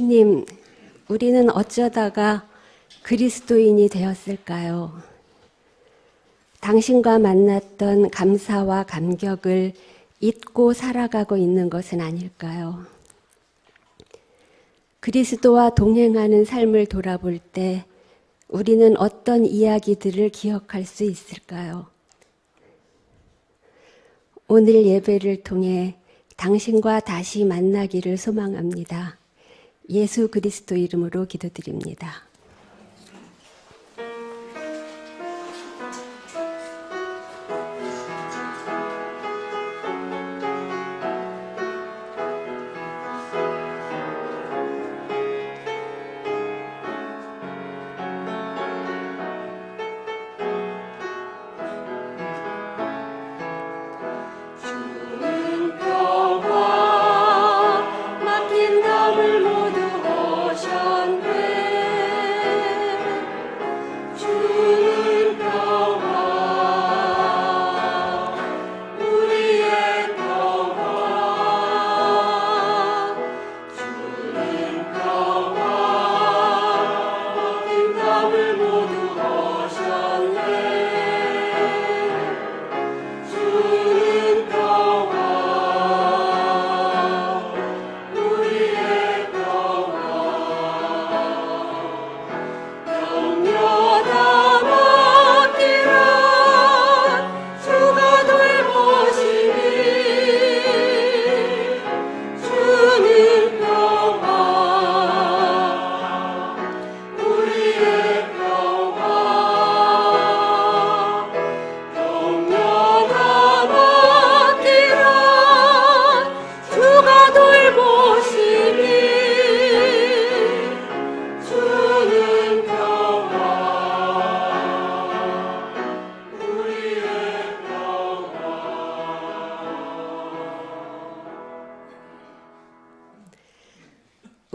주님, 우리는 어쩌다가 그리스도인이 되었을까요? 당신과 만났던 감사와 감격을 잊고 살아가고 있는 것은 아닐까요? 그리스도와 동행하는 삶을 돌아볼 때 우리는 어떤 이야기들을 기억할 수 있을까요? 오늘 예배를 통해 당신과 다시 만나기를 소망합니다. 예수 그리스도 이름으로 기도드립니다.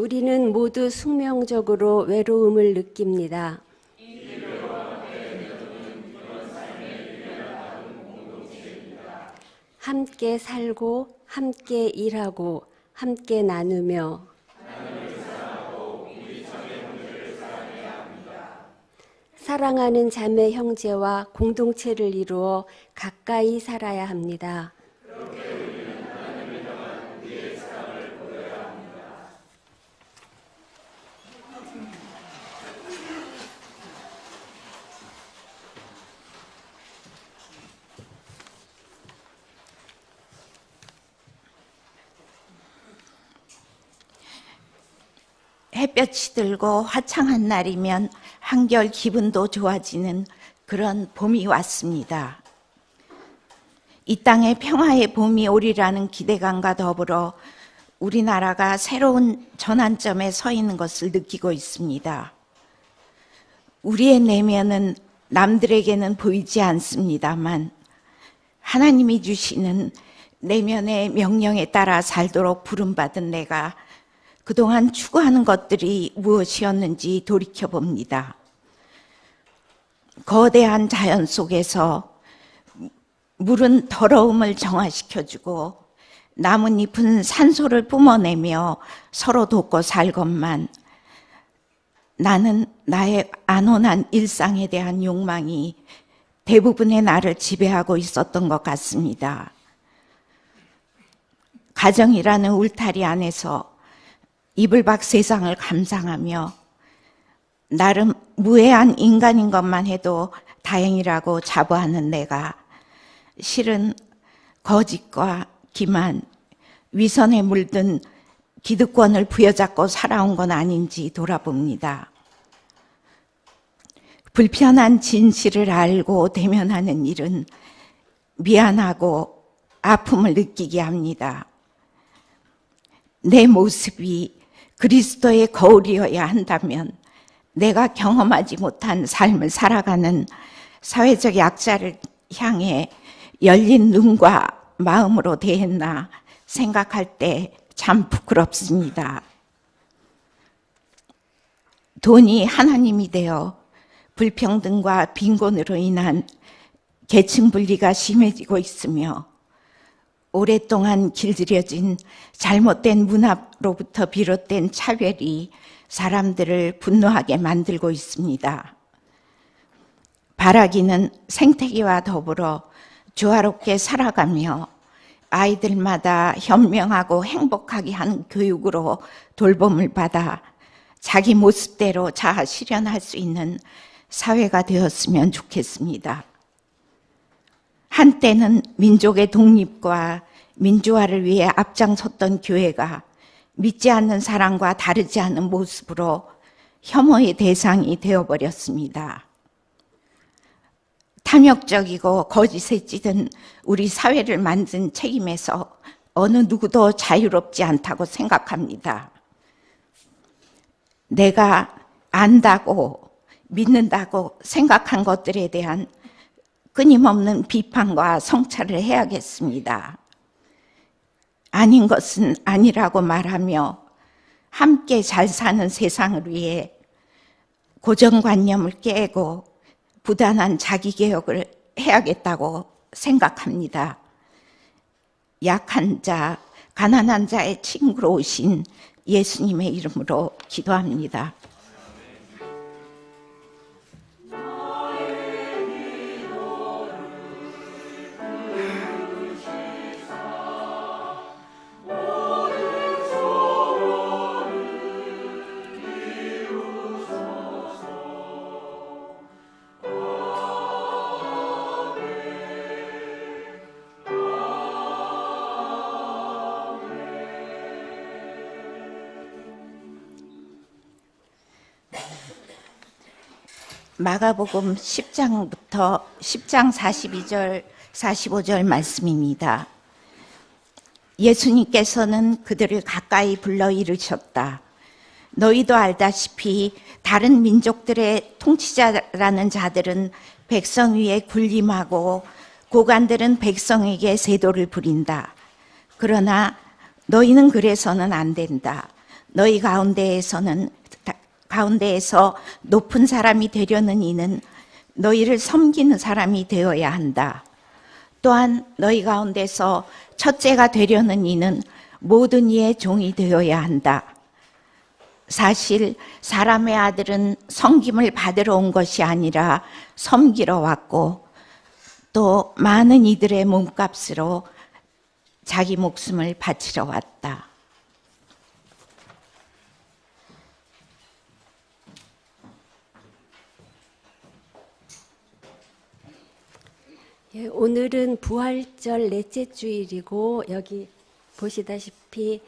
우리는 모두 숙명적으로 외로움을 느낍니다. 함께 살고, 함께 일하고, 함께 나누며 사랑하는 자매 형제와 공동체를 이루어 가까이 살아야 합니다. 햇볕이 들고 화창한 날이면 한결 기분도 좋아지는 그런 봄이 왔습니다. 이 땅에 평화의 봄이 오리라는 기대감과 더불어 우리나라가 새로운 전환점에 서 있는 것을 느끼고 있습니다. 우리의 내면은 남들에게는 보이지 않습니다만 하나님이 주시는 내면의 명령에 따라 살도록 부름받은 내가 그동안 추구하는 것들이 무엇이었는지 돌이켜봅니다. 거대한 자연 속에서 물은 더러움을 정화시켜주고 나뭇잎은 산소를 뿜어내며 서로 돕고 살건만 나는 나의 안온한 일상에 대한 욕망이 대부분의 나를 지배하고 있었던 것 같습니다. 가정이라는 울타리 안에서 이불 밖 세상을 감상하며 나름 무해한 인간인 것만 해도 다행이라고 자부하는 내가 실은 거짓과 기만, 위선에 물든 기득권을 부여잡고 살아온 건 아닌지 돌아봅니다. 불편한 진실을 알고 대면하는 일은 미안하고 아픔을 느끼게 합니다. 내 모습이 그리스도의 거울이어야 한다면 내가 경험하지 못한 삶을 살아가는 사회적 약자를 향해 열린 눈과 마음으로 대했나 생각할 때 참 부끄럽습니다. 돈이 하나님이 되어 불평등과 빈곤으로 인한 계층 분리가 심해지고 있으며 오랫동안 길들여진 잘못된 문화로부터 비롯된 차별이 사람들을 분노하게 만들고 있습니다. 바라기는 생태계와 더불어 조화롭게 살아가며 아이들마다 현명하고 행복하게 하는 교육으로 돌봄을 받아 자기 모습대로 자아 실현할 수 있는 사회가 되었으면 좋겠습니다. 한때는 민족의 독립과 민주화를 위해 앞장섰던 교회가 믿지 않는 사람과 다르지 않은 모습으로 혐오의 대상이 되어버렸습니다. 탐욕적이고 거짓에 찌든 우리 사회를 만든 책임에서 어느 누구도 자유롭지 않다고 생각합니다. 내가 안다고 믿는다고 생각한 것들에 대한 끊임없는 비판과 성찰을 해야겠습니다. 아닌 것은 아니라고 말하며 함께 잘 사는 세상을 위해 고정관념을 깨고 부단한 자기개혁을 해야겠다고 생각합니다. 약한 자, 가난한 자의 친구로 오신 예수님의 이름으로 기도합니다. 마가복음 10장부터 10장 42절, 45절 말씀입니다. 예수님께서는 그들을 가까이 불러 이르셨다. 너희도 알다시피 다른 민족들의 통치자라는 자들은 백성 위에 군림하고 고관들은 백성에게 세도를 부린다. 그러나 너희는 그래서는 안 된다. 너희 가운데에서 높은 사람이 되려는 이는 너희를 섬기는 사람이 되어야 한다. 또한 너희 가운데서 첫째가 되려는 이는 모든 이의 종이 되어야 한다. 사실 사람의 아들은 섬김을 받으러 온 것이 아니라 섬기러 왔고 또 많은 이들의 몸값으로 자기 목숨을 바치러 왔다. 예, 오늘은 부활절 넷째 주일이고 여기 보시다시피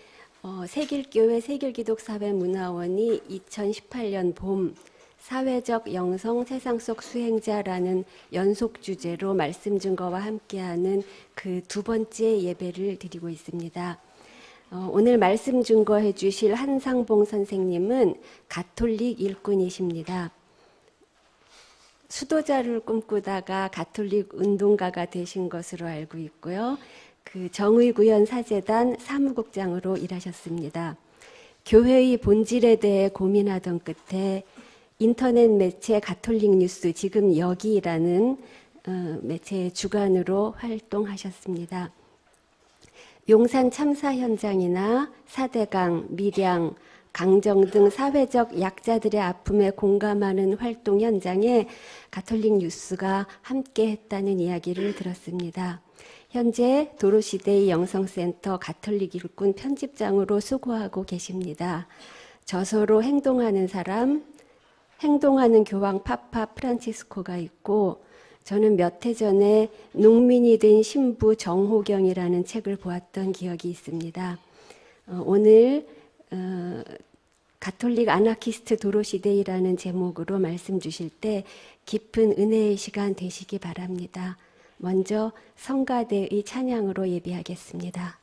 세길교회 세길기독사회문화원이 2018년 봄 사회적 영성 세상 속 수행자라는 연속 주제로 말씀 증거와 함께하는 그 두 번째 예배를 드리고 있습니다. 오늘 말씀 증거해 주실 한상봉 선생님은 가톨릭 일꾼이십니다. 수도자를 꿈꾸다가 가톨릭 운동가가 되신 것으로 알고 있고요. 그 정의구현사재단 사무국장으로 일하셨습니다. 교회의 본질에 대해 고민하던 끝에 인터넷 매체 가톨릭 뉴스 지금 여기라는 매체의 주관으로 활동하셨습니다. 용산 참사 현장이나 사대강, 밀양, 강정 등 사회적 약자들의 아픔에 공감하는 활동 현장에 가톨릭 뉴스가 함께했다는 이야기를 들었습니다. 현재 도로시대의 영성센터 가톨릭 일꾼 편집장으로 수고하고 계십니다. 저서로 행동하는 사람, 행동하는 교황 파파 프란치스코가 있고 저는 몇 해 전에 농민이 된 신부 정호경이라는 책을 보았던 기억이 있습니다. 오늘 가톨릭 아나키스트 도로시대이라는 제목으로 말씀 주실 때 깊은 은혜의 시간 되시기 바랍니다. 먼저 성가대의 찬양으로 예배하겠습니다.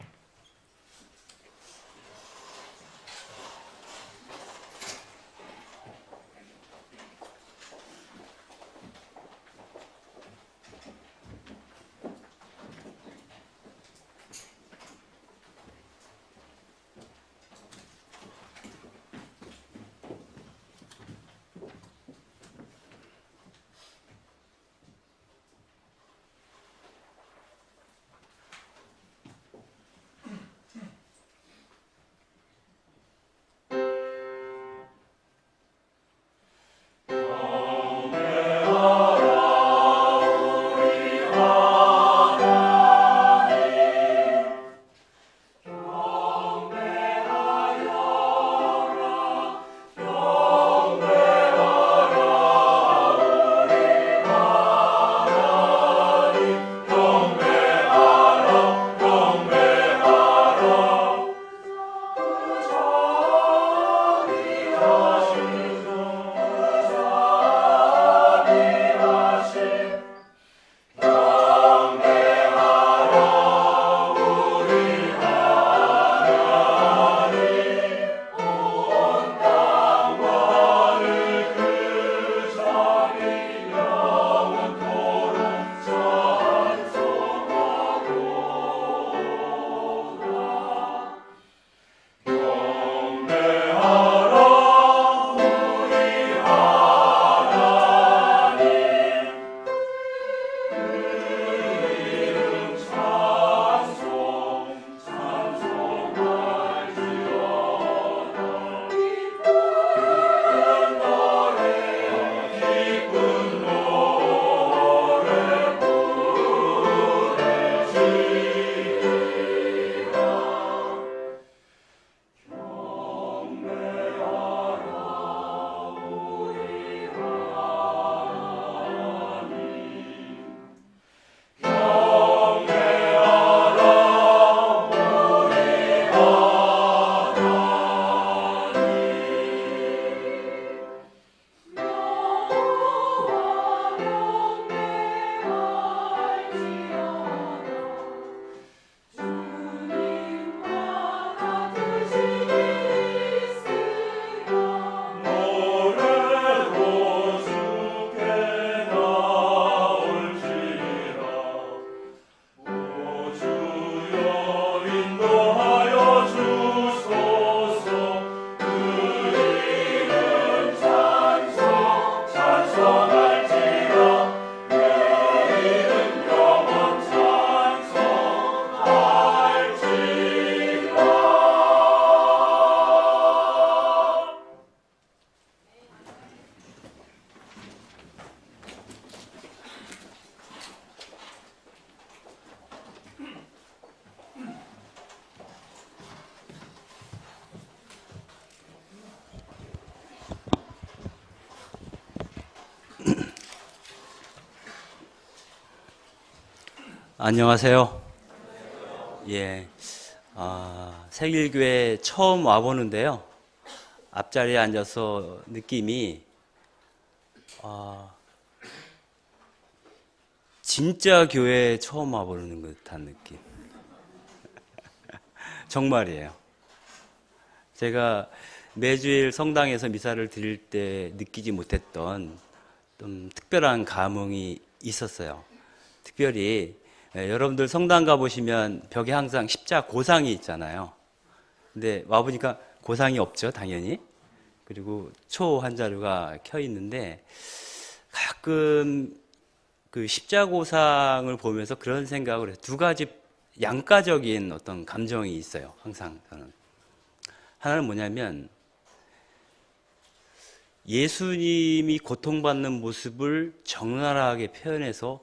안녕하세요. 예, 세길교회 처음 와보는데요. 앞자리에 앉아서 느낌이 진짜 교회에 처음 와보는 듯한 느낌. 정말이에요. 제가 매주일 성당에서 미사를 드릴 때 느끼지 못했던 좀 특별한 감흥이 있었어요. 특별히 여러분들 성당 가보시면 벽에 항상 십자 고상이 있잖아요. 근데 와보니까 고상이 없죠, 당연히. 그리고 초 한 자루가 켜 있는데 가끔 그 십자 고상을 보면서 그런 생각을 해요. 두 가지 양가적인 어떤 감정이 있어요, 항상 저는. 하나는 뭐냐면 예수님이 고통받는 모습을 적나라하게 표현해서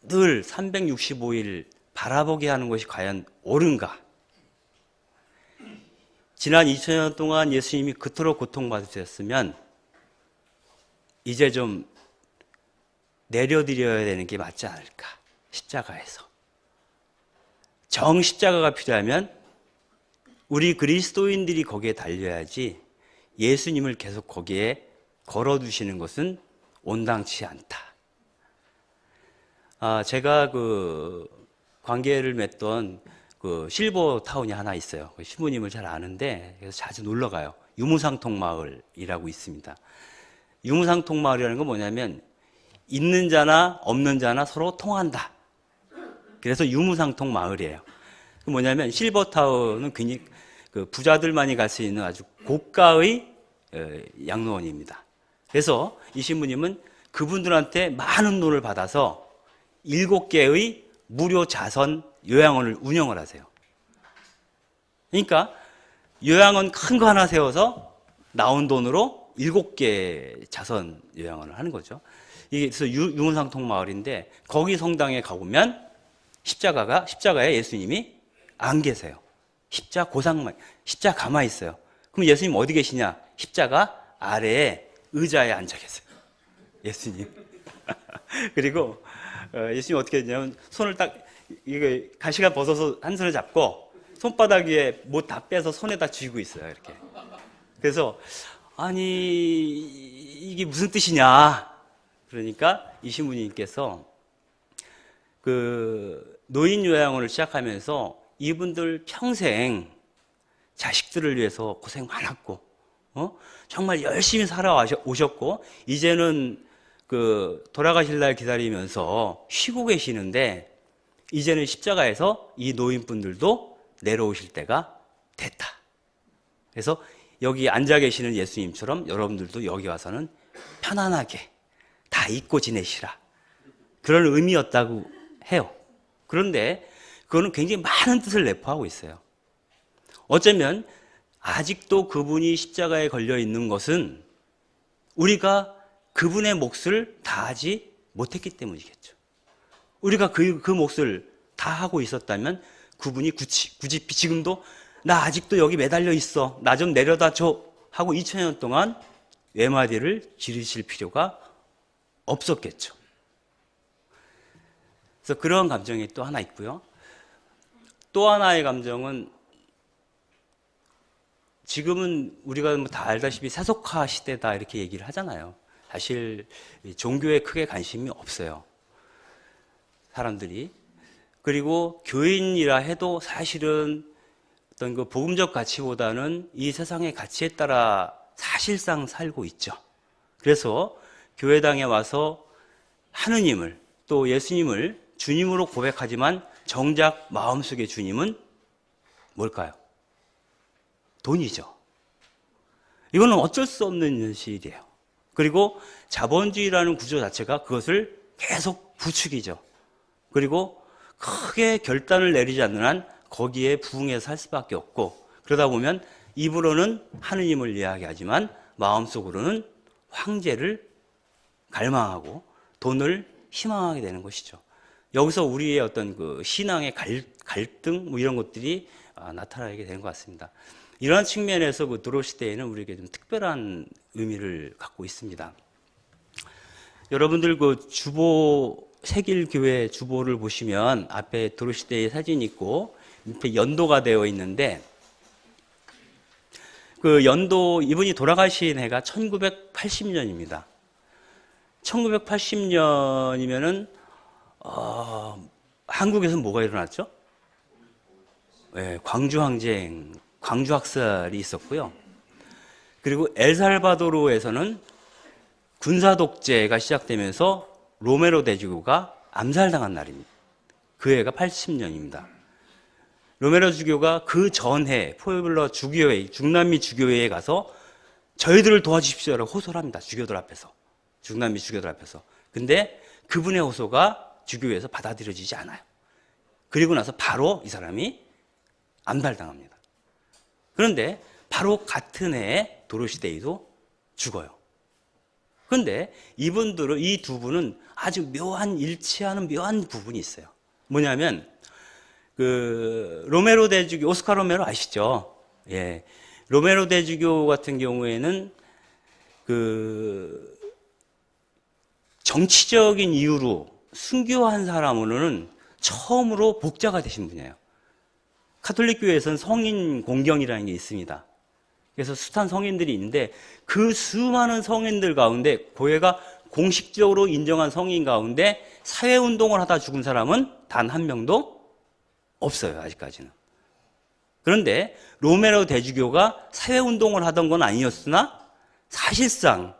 늘 365일 바라보게 하는 것이 과연 옳은가? 지난 2000년 동안 예수님이 그토록 고통받으셨으면 이제 좀 내려드려야 되는 게 맞지 않을까? 십자가에서. 정십자가가 필요하면 우리 그리스도인들이 거기에 달려야지 예수님을 계속 거기에 걸어두시는 것은 온당치 않다. 제가 그 관계를 맺던 그 실버타운이 하나 있어요. 신부님을 잘 아는데 그래서 자주 놀러 가요. 유무상통 마을이라고 있습니다. 유무상통 마을이라는 건 뭐냐면 있는 자나 없는 자나 서로 통한다. 그래서 유무상통 마을이에요. 뭐냐면 실버타운은 굉장히 그 부자들만이 갈 수 있는 아주 고가의 양로원입니다. 그래서 이 신부님은 그분들한테 많은 돈을 받아서 7개의 무료 자선 요양원을 운영을 하세요. 그러니까 요양원 큰 거 하나 세워서 나온 돈으로 7개 자선 요양원을 하는 거죠. 이게 그래서 유문상통 마을인데 거기 성당에 가보면 십자가에 예수님이 안 계세요. 십자가만 있어요. 그럼 예수님 어디 계시냐? 십자가 아래에 의자에 앉아 계세요. 예수님. 그리고 예수님 어떻게 했냐면 손을 딱 이거 가시가 벗어서 한 손에 잡고 손바닥 위에 못 다 빼서 손에다 쥐고 있어요. 이렇게. 그래서 아니 이게 무슨 뜻이냐? 그러니까 이 신부님께서 그 노인 요양원을 시작하면서 이분들 평생 자식들을 위해서 고생 많았고, 정말 열심히 살아오셨고, 이제는 그 돌아가실 날 기다리면서 쉬고 계시는데, 이제는 십자가에서 이 노인분들도 내려오실 때가 됐다. 그래서 여기 앉아 계시는 예수님처럼 여러분들도 여기 와서는 편안하게 다 잊고 지내시라. 그런 의미였다고 해요. 그런데 그거는 굉장히 많은 뜻을 내포하고 있어요. 어쩌면 아직도 그분이 십자가에 걸려 있는 것은 우리가 그분의 몫을 다하지 못했기 때문이겠죠. 우리가 그 몫을 다 하고 있었다면 그분이 굳이 지금도 나 아직도 여기 매달려 있어. 나 좀 내려다 줘. 하고 2000년 동안 외마디를 지르실 필요가 없었겠죠. 그래서 그런 감정이 또 하나 있고요. 또 하나의 감정은 지금은 우리가 다 알다시피 세속화 시대다 이렇게 얘기를 하잖아요. 사실 종교에 크게 관심이 없어요. 사람들이. 그리고 교인이라 해도 사실은 어떤 그 복음적 가치보다는 이 세상의 가치에 따라 사실상 살고 있죠. 그래서 교회당에 와서 하느님을 또 예수님을 주님으로 고백하지만 정작 마음속의 주님은 뭘까요? 돈이죠. 이거는 어쩔 수 없는 현실이에요. 그리고 자본주의라는 구조 자체가 그것을 계속 부추기죠. 그리고 크게 결단을 내리지 않는 한 거기에 부응해서 살 수밖에 없고, 그러다 보면 입으로는 하느님을 이야기하지만 마음속으로는 황제를 갈망하고 돈을 희망하게 되는 것이죠. 여기서 우리의 어떤 그 신앙의 갈등 뭐 이런 것들이 나타나게 되는 것 같습니다. 이런 측면에서 그 도로시대에는 우리에게 좀 특별한 의미를 갖고 있습니다. 여러분들 그 주보 세길교회 주보를 보시면 앞에 도로시대의 사진이 있고 밑에 연도가 되어 있는데 그 연도 이분이 돌아가신 해가 1980년입니다. 1980년이면은 한국에서는 뭐가 일어났죠? 네, 광주항쟁, 광주학살이 있었고요. 그리고 엘살바도르에서는 군사독재가 시작되면서 로메로 대주교가 암살당한 날입니다. 그 해가 80년입니다. 로메로 주교가 그 전해 포에블러 주교회, 중남미 주교회에 가서 저희들을 도와주십시오라고 호소를 합니다. 주교들 앞에서. 중남미 주교들 앞에서. 근데 그분의 호소가 주교회에서 받아들여지지 않아요. 그리고 나서 바로 이 사람이 암살당합니다. 그런데 바로 같은 해에 도로시데이도 죽어요. 그런데 이분들은, 이 두 분은 아주 묘한, 일치하는 묘한 부분이 있어요. 뭐냐면, 로메로 대주교, 오스카 로메로 아시죠? 예. 로메로 대주교 같은 경우에는 정치적인 이유로 순교한 사람으로는 처음으로 복자가 되신 분이에요. 카톨릭교회에서는 성인 공경이라는 게 있습니다. 그래서 숱한 성인들이 있는데 그 수많은 성인들 가운데 교회가 공식적으로 인정한 성인 가운데 사회운동을 하다 죽은 사람은 단 한 명도 없어요. 아직까지는. 그런데 로메로 대주교가 사회운동을 하던 건 아니었으나 사실상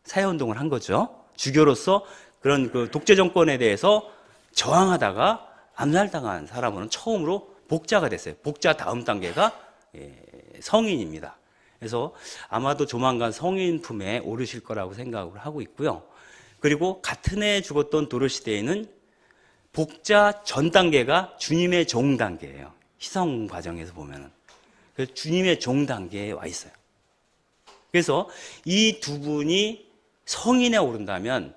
사회운동을 한 거죠. 주교로서 그런 독재 정권에 대해서 저항하다가 암살당한 사람은 처음으로 복자가 됐어요. 복자 다음 단계가 성인입니다. 그래서 아마도 조만간 성인 품에 오르실 거라고 생각을 하고 있고요. 그리고 같은 해에 죽었던 도로시대에는 복자 전 단계가 주님의 종 단계예요. 희성 과정에서 보면은. 그래서 주님의 종 단계에 와 있어요. 그래서 이 두 분이 성인에 오른다면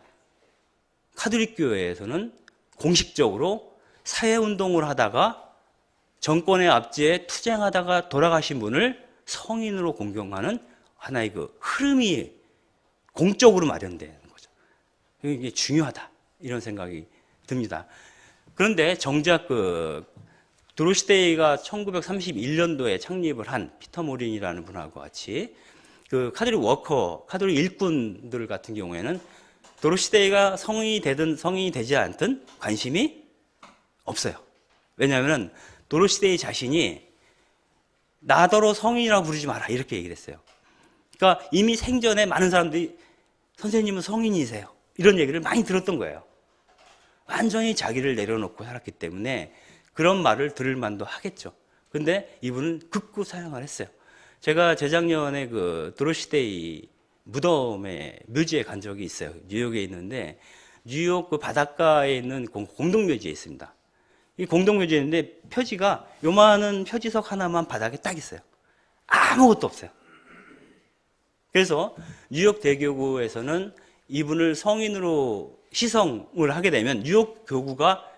카톨릭 교회에서는 공식적으로 사회운동을 하다가 정권의 압제에 투쟁하다가 돌아가신 분을 성인으로 공경하는 하나의 흐름이 공적으로 마련되는 거죠. 이게 중요하다. 이런 생각이 듭니다. 그런데 정작 도로시데이가 1931년도에 창립을 한 피터 모린이라는 분하고 같이 카톨릭 워커, 카톨릭 일꾼들 같은 경우에는 도로시데이가 성인이 되든 성인이 되지 않든 관심이 없어요. 왜냐하면 도로시데이 자신이 나더러 성인이라고 부르지 마라 이렇게 얘기를 했어요. 그러니까 이미 생전에 많은 사람들이 선생님은 성인이세요 이런 얘기를 많이 들었던 거예요. 완전히 자기를 내려놓고 살았기 때문에 그런 말을 들을 만도 하겠죠. 근데 이분은 극구 사양을 했어요. 제가 재작년에 도로시데이 무덤에 묘지에 간 적이 있어요. 뉴욕에 있는데 뉴욕 바닷가에 있는 공동묘지에 있습니다. 이 공동묘지에 있는데 표지가 요만한 표지석 하나만 바닥에 딱 있어요. 아무것도 없어요. 그래서 뉴욕 대교구에서는 이분을 성인으로 시성을 하게 되면 뉴욕 교구가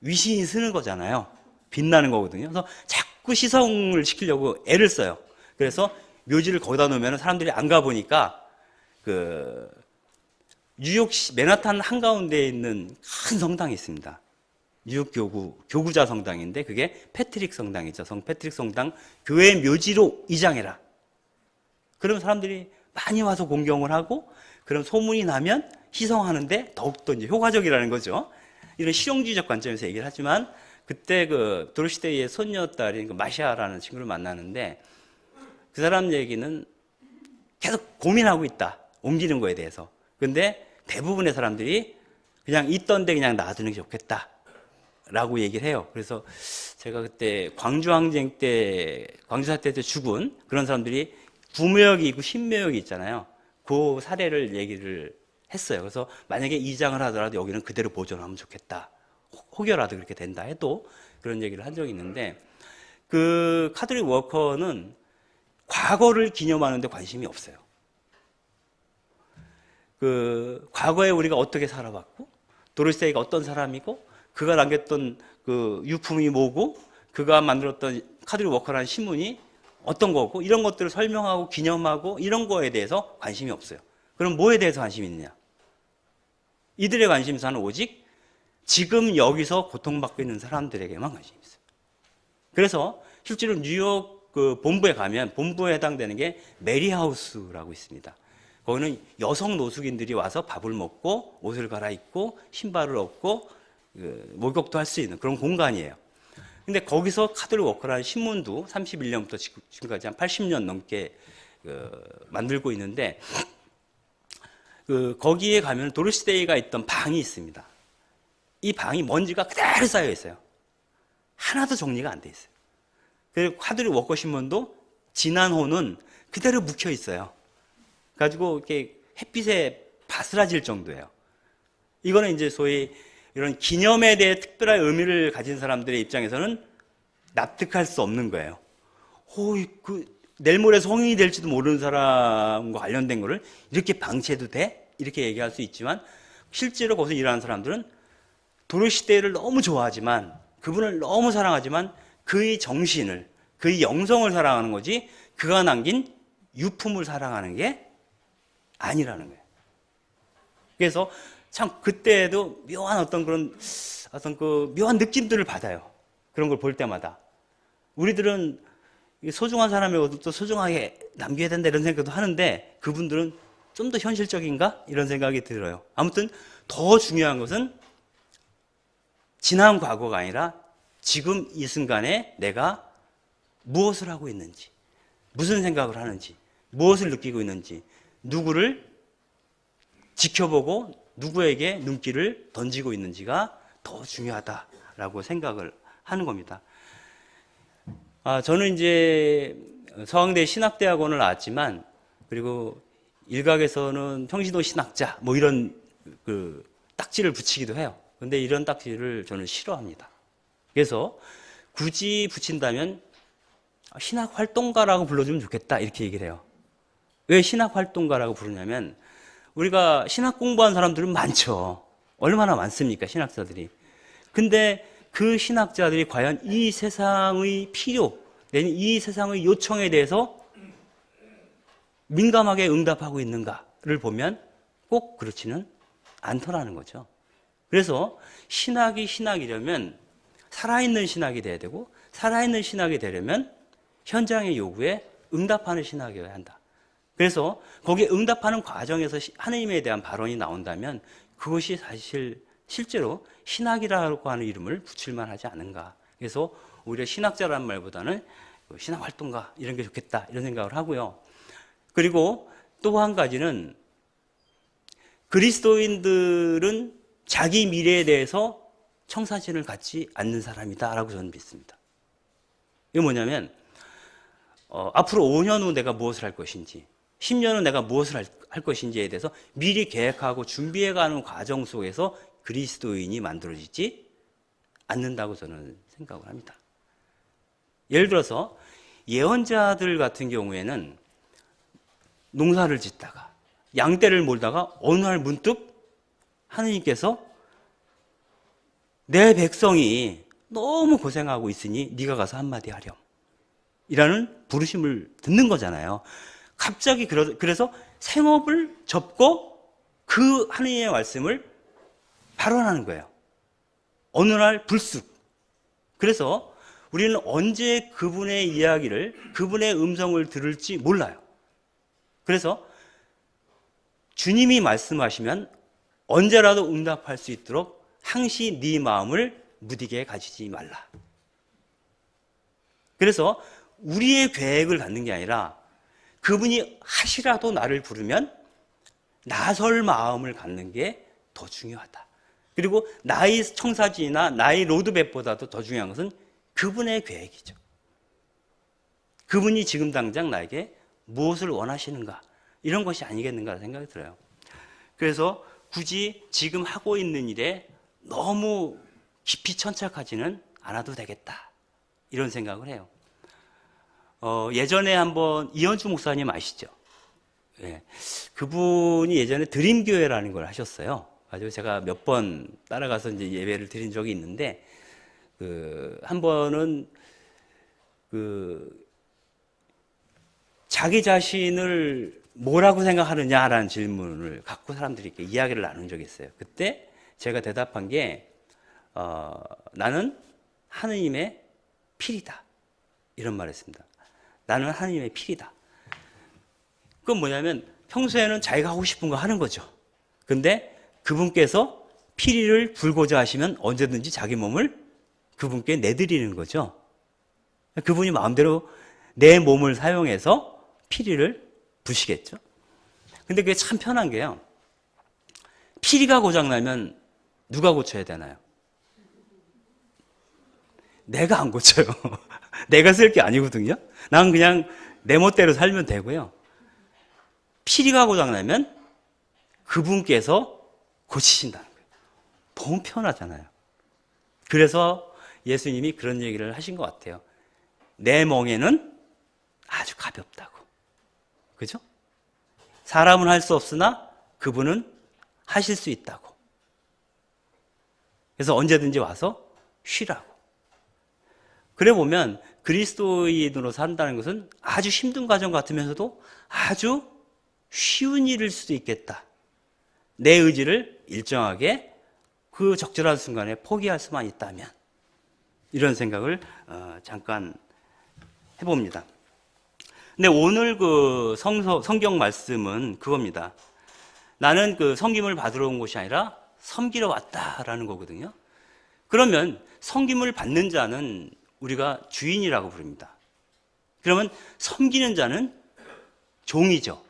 위신이 쓰는 거잖아요. 빛나는 거거든요. 그래서 자꾸 시성을 시키려고 애를 써요. 그래서 묘지를 거기다 놓으면 사람들이 안 가보니까 뉴욕시 맨하탄 한가운데에 있는 큰 성당이 있습니다. 뉴욕 교구자 성당인데 그게 패트릭 성당이죠. 성 패트릭 성당 교회 묘지로 이장해라. 그러면 사람들이 많이 와서 공경을 하고 그럼 소문이 나면 희성하는데 더욱더 이제 효과적이라는 거죠. 이런 실용주의적 관점에서 얘기를 하지만 그때 도로시데이의 손녀딸인 마샤라는 친구를 만나는데 그 사람 얘기는 계속 고민하고 있다. 옮기는 거에 대해서. 근데 대부분의 사람들이 그냥 있던 데 그냥 놔두는 게 좋겠다. 라고 얘기를 해요. 그래서 제가 그때 광주항쟁 때, 광주사태 때 죽은 그런 사람들이 구묘역이 있고 신묘역이 있잖아요. 그 사례를 얘기를 했어요. 그래서 만약에 이장을 하더라도 여기는 그대로 보존하면 좋겠다. 혹여라도 그렇게 된다 해도 그런 얘기를 한 적이 있는데 카톨릭 워커는 과거를 기념하는 데 관심이 없어요. 과거에 우리가 어떻게 살아왔고 도로시데이가 어떤 사람이고 그가 남겼던 유품이 뭐고 그가 만들었던 카톨릭 워커라는 신문이 어떤 거고 이런 것들을 설명하고 기념하고 이런 거에 대해서 관심이 없어요. 그럼 뭐에 대해서 관심이 있느냐? 이들의 관심사는 오직 지금 여기서 고통받고 있는 사람들에게만 관심이 있어요. 그래서 실제로 뉴욕 그 본부에 가면 본부에 해당되는 게 메리하우스라고 있습니다. 거기는 여성 노숙인들이 와서 밥을 먹고 옷을 갈아입고 신발을 얻고 목욕도 할 수 있는 그런 공간이에요. 근데 거기서 카드를 워커라는 신문도 31년부터 지금까지 한 80년 넘게 만들고 있는데 거기에 가면 도로시 데이가 있던 방이 있습니다. 이 방이 먼지가 그대로 쌓여 있어요. 하나도 정리가 안 돼 있어요. 그리고 카드리 워커 신문도 지난 호는 그대로 묵혀 있어요. 가지고 이렇게 햇빛에 바스라질 정도예요. 이거는 이제 소위 이런 기념에 대해 특별한 의미를 가진 사람들의 입장에서는 납득할 수 없는 거예요. 내일 모레 성인이 될지도 모르는 사람과 관련된 거를 이렇게 방치해도 돼? 이렇게 얘기할 수 있지만 실제로 거기서 일하는 사람들은 도로시 데이를 너무 좋아하지만 그분을 너무 사랑하지만 그의 정신을, 그의 영성을 사랑하는 거지 그가 남긴 유품을 사랑하는 게 아니라는 거예요. 그래서 참 그때에도 묘한 어떤 그 묘한 느낌들을 받아요. 그런 걸 볼 때마다. 우리들은 소중한 사람이어도 또 소중하게 남겨야 된다 이런 생각도 하는데 그분들은 좀 더 현실적인가? 이런 생각이 들어요. 아무튼 더 중요한 것은 지난 과거가 아니라 지금 이 순간에 내가 무엇을 하고 있는지, 무슨 생각을 하는지, 무엇을 느끼고 있는지, 누구를 지켜보고 누구에게 눈길을 던지고 있는지가 더 중요하다라고 생각을 하는 겁니다. 저는 이제 서강대 신학대학원을 나왔지만 그리고 일각에서는 평신도 신학자 뭐 이런 그 딱지를 붙이기도 해요. 근데 이런 딱지를 저는 싫어합니다. 그래서 굳이 붙인다면 신학 활동가라고 불러주면 좋겠다 이렇게 얘기를 해요. 왜 신학 활동가라고 부르냐면 우리가 신학 공부한 사람들은 많죠. 얼마나 많습니까, 신학자들이. 근데 그 신학자들이 과연 이 세상의 필요, 내지는 이 세상의 요청에 대해서 민감하게 응답하고 있는가를 보면 꼭 그렇지는 않더라는 거죠. 그래서 신학이 신학이려면 살아있는 신학이 돼야 되고 살아있는 신학이 되려면 현장의 요구에 응답하는 신학이어야 한다. 그래서 거기에 응답하는 과정에서 하느님에 대한 발언이 나온다면 그것이 사실 실제로 신학이라고 하는 이름을 붙일만 하지 않은가. 그래서 오히려 신학자라는 말보다는 신학활동가 이런 게 좋겠다 이런 생각을 하고요. 그리고 또 한 가지는 그리스도인들은 자기 미래에 대해서 청사진을 갖지 않는 사람이다라고 저는 믿습니다. 이게 뭐냐면 앞으로 5년 후 내가 무엇을 할 것인지 10년 후 내가 무엇을 할 것인지에 대해서 미리 계획하고 준비해가는 과정 속에서 그리스도인이 만들어지지 않는다고 저는 생각을 합니다. 예를 들어서 예언자들 같은 경우에는 농사를 짓다가 양떼를 몰다가 어느 날 문득 하느님께서 내 백성이 너무 고생하고 있으니 네가 가서 한마디 하렴 이라는 부르심을 듣는 거잖아요. 갑자기 그래서 생업을 접고 그 하느님의 말씀을 발언하는 거예요. 어느 날 불쑥. 그래서 우리는 언제 그분의 이야기를, 그분의 음성을 들을지 몰라요. 그래서 주님이 말씀하시면 언제라도 응답할 수 있도록 항시 네 마음을 무디게 가지지 말라. 그래서 우리의 계획을 갖는 게 아니라 그분이 하시라도 나를 부르면 나설 마음을 갖는 게 더 중요하다. 그리고 나의 청사진이나 나의 로드맵보다도 더 중요한 것은 그분의 계획이죠. 그분이 지금 당장 나에게 무엇을 원하시는가 이런 것이 아니겠는가 생각이 들어요. 그래서 굳이 지금 하고 있는 일에 너무 깊이 천착하지는 않아도 되겠다 이런 생각을 해요. 예전에 한번 이현주 목사님 아시죠? 예. 그분이 예전에 드림교회라는 걸 하셨어요. 가지고 제가 몇 번 따라가서 이제 예배를 드린 적이 있는데, 한 번은 자기 자신을 뭐라고 생각하느냐라는 질문을 갖고 사람들이 이렇게 이야기를 나눈 적이 있어요. 그때 제가 대답한 게 나는 하느님의 필이다. 이런 말을 했습니다. 나는 하느님의 필이다. 그건 뭐냐면 평소에는 자기가 하고 싶은 거 하는 거죠. 근데 그분께서 피리를 불고자 하시면 언제든지 자기 몸을 그분께 내드리는 거죠. 그분이 마음대로 내 몸을 사용해서 피리를 부시겠죠. 근데 그게 참 편한 게요. 피리가 고장나면 누가 고쳐야 되나요? 내가 안 고쳐요. 내가 쓸 게 아니거든요. 난 그냥 내 멋대로 살면 되고요. 피리가 고장나면 그분께서 고치신다는 거예요. 너무 편하잖아요. 그래서 예수님이 그런 얘기를 하신 것 같아요. 내 멍에는 아주 가볍다고. 그죠? 사람은 할 수 없으나 그분은 하실 수 있다고. 그래서 언제든지 와서 쉬라고. 그래 보면 그리스도인으로 산다는 것은 아주 힘든 과정 같으면서도 아주 쉬운 일일 수도 있겠다. 내 의지를 일정하게 그 적절한 순간에 포기할 수만 있다면, 이런 생각을 잠깐 해봅니다. 근데 오늘 그 성경 말씀은 그겁니다. 나는 그 섬김을 받으러 온 것이 아니라 섬기러 왔다라는 거거든요. 그러면 섬김을 받는 자는 우리가 주인이라고 부릅니다. 그러면 섬기는 자는 종이죠.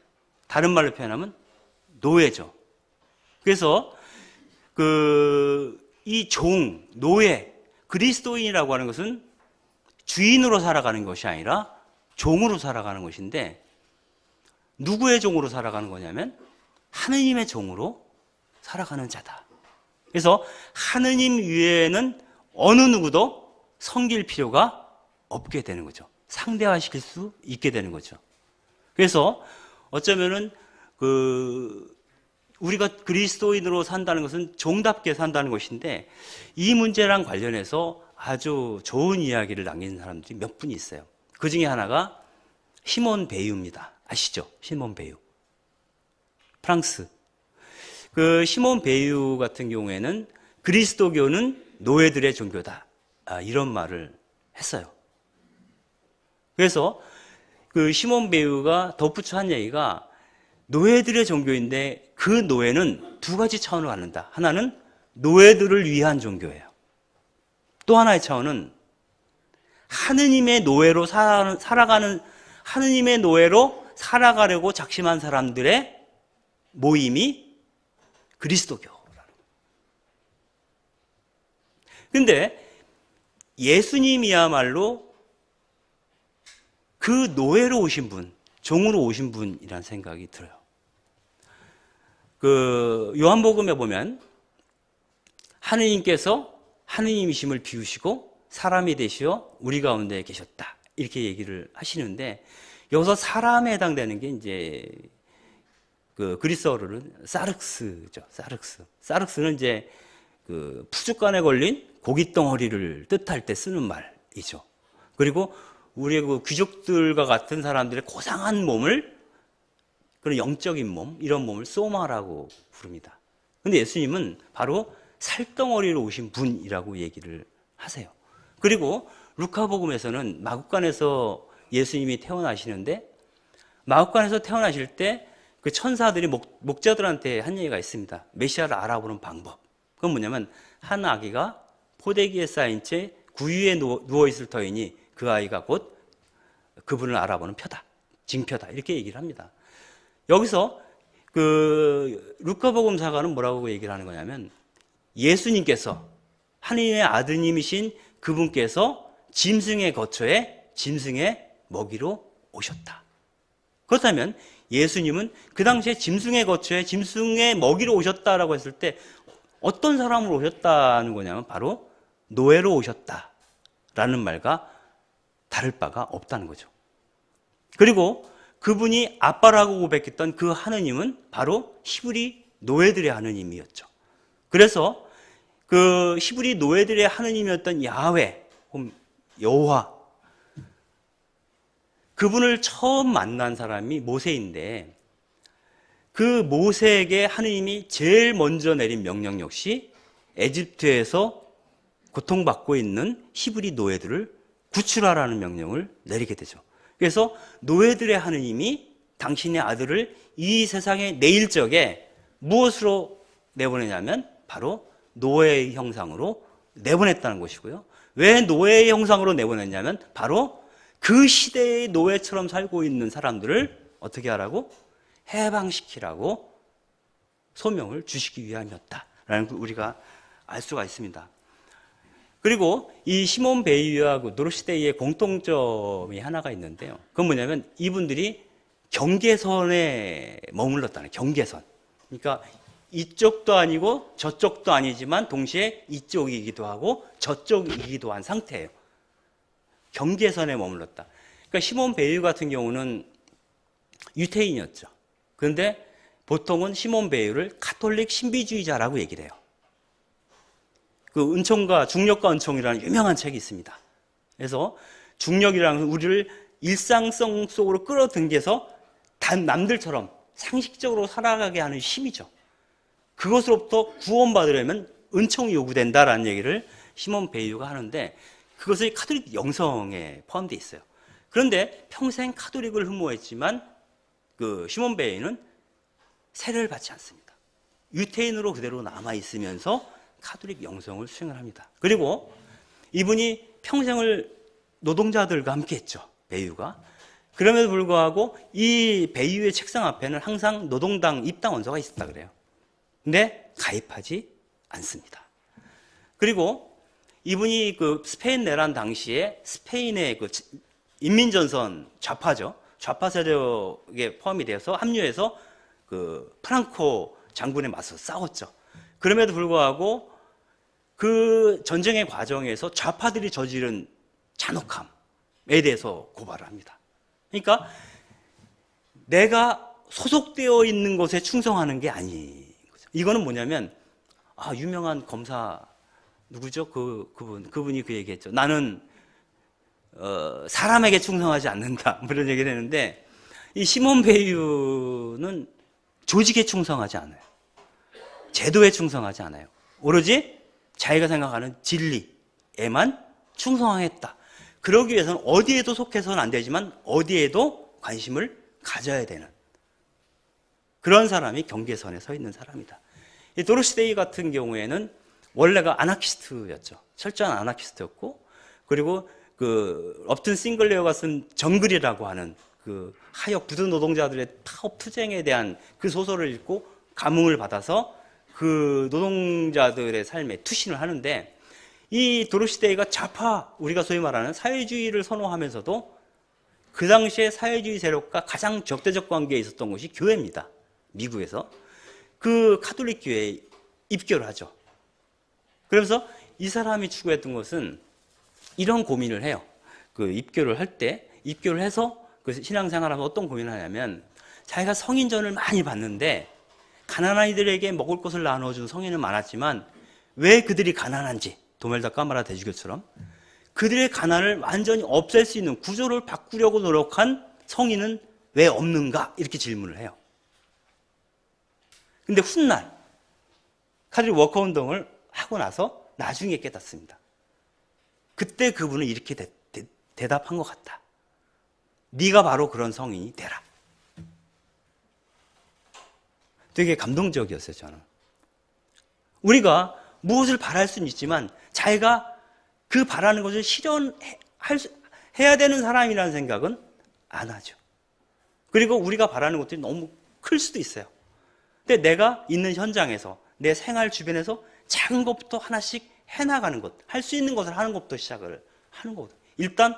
다른 말로 표현하면 노예죠. 그래서 이 종, 노예, 그리스도인이라고 하는 것은 주인으로 살아가는 것이 아니라 종으로 살아가는 것인데, 누구의 종으로 살아가는 거냐면 하느님의 종으로 살아가는 자다. 그래서 하느님 외에는 어느 누구도 섬길 필요가 없게 되는 거죠. 상대화시킬 수 있게 되는 거죠. 그래서 어쩌면은 우리가 그리스도인으로 산다는 것은 종답게 산다는 것인데, 이 문제랑 관련해서 아주 좋은 이야기를 남긴 사람들이 몇 분 있어요. 그 중에 하나가 시몬 베유입니다. 아시죠? 시몬 베유. 프랑스. 그 시몬 베유 같은 경우에는 그리스도교는 노예들의 종교다. 이런 말을 했어요. 그래서 그 시몬 베유가 덧붙여 한 얘기가, 노예들의 종교인데 그 노예는 두 가지 차원을 갖는다. 하나는 노예들을 위한 종교예요. 또 하나의 차원은 하느님의 노예로 하느님의 노예로 살아가려고 작심한 사람들의 모임이 그리스도교라는 거예요. 근데 예수님이야말로 그 노예로 오신 분, 종으로 오신 분이라는 생각이 들어요. 그 요한복음에 보면 하느님께서 하느님이심을 비우시고 사람이 되시어 우리 가운데 계셨다, 이렇게 얘기를 하시는데, 여기서 사람에 해당되는 게 이제 그 그리스어로는 사륵스죠. 사륵스는 이제 그 푸죽간에 걸린 고깃덩어리를 뜻할 때 쓰는 말이죠. 그리고 우리의 그 귀족들과 같은 사람들의 고상한 몸을, 그런 영적인 몸, 이런 몸을 소마라고 부릅니다. 근데 예수님은 바로 살덩어리로 오신 분이라고 얘기를 하세요. 그리고 루카복음에서는 마국간에서 예수님이 태어나시는데, 마국간에서 태어나실 때 그 천사들이 목자들한테 한 얘기가 있습니다. 메시아를 알아보는 방법. 그건 뭐냐면, 한 아기가 포대기에 쌓인 채 구유에 누워있을 터이니 그 아이가 곧 그분을 알아보는 표다, 징표다, 이렇게 얘기를 합니다. 여기서 그 루카복음사가는 뭐라고 얘기를 하는 거냐면, 예수님께서, 하느님의 아드님이신 그분께서 짐승의 거처에 짐승의 먹이로 오셨다. 그렇다면 예수님은 그 당시에 짐승의 거처에 짐승의 먹이로 오셨다라고 했을 때 어떤 사람으로 오셨다는 거냐면 바로 노예로 오셨다라는 말과 다를 바가 없다는 거죠. 그리고 그분이 아빠라고 고백했던 그 하느님은 바로 히브리 노예들의 하느님이었죠. 그래서 그 히브리 노예들의 하느님이었던 야훼, 여호와, 그분을 처음 만난 사람이 모세인데, 그 모세에게 하느님이 제일 먼저 내린 명령 역시 에집트에서 고통받고 있는 히브리 노예들을 구출하라는 명령을 내리게 되죠. 그래서 노예들의 하느님이 당신의 아들을 이 세상에 내일 적에 무엇으로 내보내냐면 바로 노예의 형상으로 내보냈다는 것이고요. 왜 노예의 형상으로 내보냈냐면 바로 그 시대의 노예처럼 살고 있는 사람들을 어떻게 하라고? 해방시키라고 소명을 주시기 위함이었다라는 걸 우리가 알 수가 있습니다. 그리고 이 시몬 베이유와 그 도로시 데이의 공통점이 하나가 있는데요. 그건 뭐냐면 이분들이 경계선에 머물렀다는 경계선. 그러니까 이쪽도 아니고 저쪽도 아니지만 동시에 이쪽이기도 하고 저쪽이기도 한 상태예요. 경계선에 머물렀다. 그러니까 시몬 베이유 같은 경우는 유태인이었죠. 그런데 보통은 시몬 베이유를 가톨릭 신비주의자라고 얘기를 해요. 그 은총과 중력과 은총이라는 유명한 책이 있습니다. 그래서 중력이라는 우리를 일상성 속으로 끌어당겨서 남들처럼 상식적으로 살아가게 하는 힘이죠. 그것으로부터 구원받으려면 은총이 요구된다라는 얘기를 시몬 베이유가 하는데 그것이 카톨릭 영성에 포함되어 있어요. 그런데 평생 카톨릭을 흠모했지만 그 시몬 베이유는 세례를 받지 않습니다. 유태인으로 그대로 남아있으면서 카톨릭 영성을 수행을 합니다. 그리고 이분이 평생을 노동자들과 함께 했죠. 베이유가. 그럼에도 불구하고 이 베이유의 책상 앞에는 항상 노동당 입당 원서가 있었다 그래요. 근데 가입하지 않습니다. 그리고 이분이 그 스페인 내란 당시에 스페인의 그 인민전선 좌파죠. 좌파 세력에 포함이 되어서 합류해서 그 프랑코 장군에 맞서 싸웠죠. 그럼에도 불구하고 그 전쟁의 과정에서 좌파들이 저지른 잔혹함에 대해서 고발을 합니다. 그러니까 내가 소속되어 있는 것에 충성하는 게 아닌 거죠. 이거는 뭐냐면 유명한 검사 누구죠? 그분이 그 얘기했죠. 나는 사람에게 충성하지 않는다. 뭐 이런 얘기를 했는데 이 시몬 베이유는 조직에 충성하지 않아요. 제도에 충성하지 않아요. 오로지 자기가 생각하는 진리에만 충성하겠다. 그러기 위해서는 어디에도 속해서는 안 되지만 어디에도 관심을 가져야 되는 그런 사람이 경계선에 서 있는 사람이다. 이 도로시 데이 같은 경우에는 원래가 아나키스트였죠. 철저한 아나키스트였고, 그리고 그 업튼 싱글레어가 쓴 정글이라고 하는 그 하역 부두 노동자들의 파업 투쟁에 대한 그 소설을 읽고 감흥을 받아서 그 노동자들의 삶에 투신을 하는데, 이 도로시 데이가 좌파, 우리가 소위 말하는 사회주의를 선호하면서도 그 당시에 사회주의 세력과 가장 적대적 관계에 있었던 것이 교회입니다. 미국에서. 그 카톨릭 교회에 입교를 하죠. 그러면서 이 사람이 추구했던 것은 이런 고민을 해요. 그 입교를 할 때, 입교를 해서 그 신앙생활하면서 어떤 고민을 하냐면, 자기가 성인전을 많이 봤는데 가난한 이들에게 먹을 것을 나눠준 성인은 많았지만 왜 그들이 가난한지, 도멜다 까마라 대주교처럼 그들의 가난을 완전히 없앨 수 있는 구조를 바꾸려고 노력한 성인은 왜 없는가? 이렇게 질문을 해요. 근데 훗날 카톨릭 워커 운동을 하고 나서 나중에 깨닫습니다. 그때 그분은 이렇게 대답한 것 같다. 네가 바로 그런 성인이 되라. 되게 감동적이었어요, 저는. 우리가 무엇을 바랄 수는 있지만 자기가 그 바라는 것을 실현해야 되는 사람이라는 생각은 안 하죠. 그리고 우리가 바라는 것들이 너무 클 수도 있어요. 근데 내가 있는 현장에서, 내 생활 주변에서 작은 것부터 하나씩 해나가는 것, 할 수 있는 것을 하는 것부터 시작을 하는 거거든요. 일단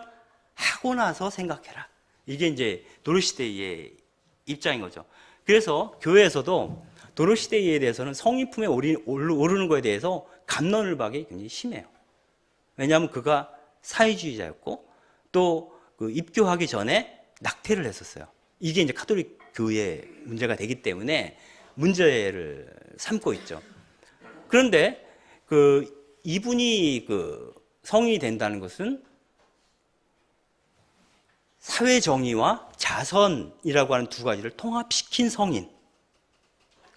하고 나서 생각해라. 이게 이제 도로시 데이의 입장인 거죠. 그래서 교회에서도 도로시 데이에 대해서는 성인품에 오르는 것에 대해서 갑론을 박이 굉장히 심해요. 왜냐하면 그가 사회주의자였고 또 그 입교하기 전에 낙태를 했었어요. 이게 이제 카톨릭 교회의 문제가 되기 때문에 문제를 삼고 있죠. 그런데 그 이분이 그 성인이 된다는 것은 사회 정의와 자선이라고 하는 두 가지를 통합시킨 성인,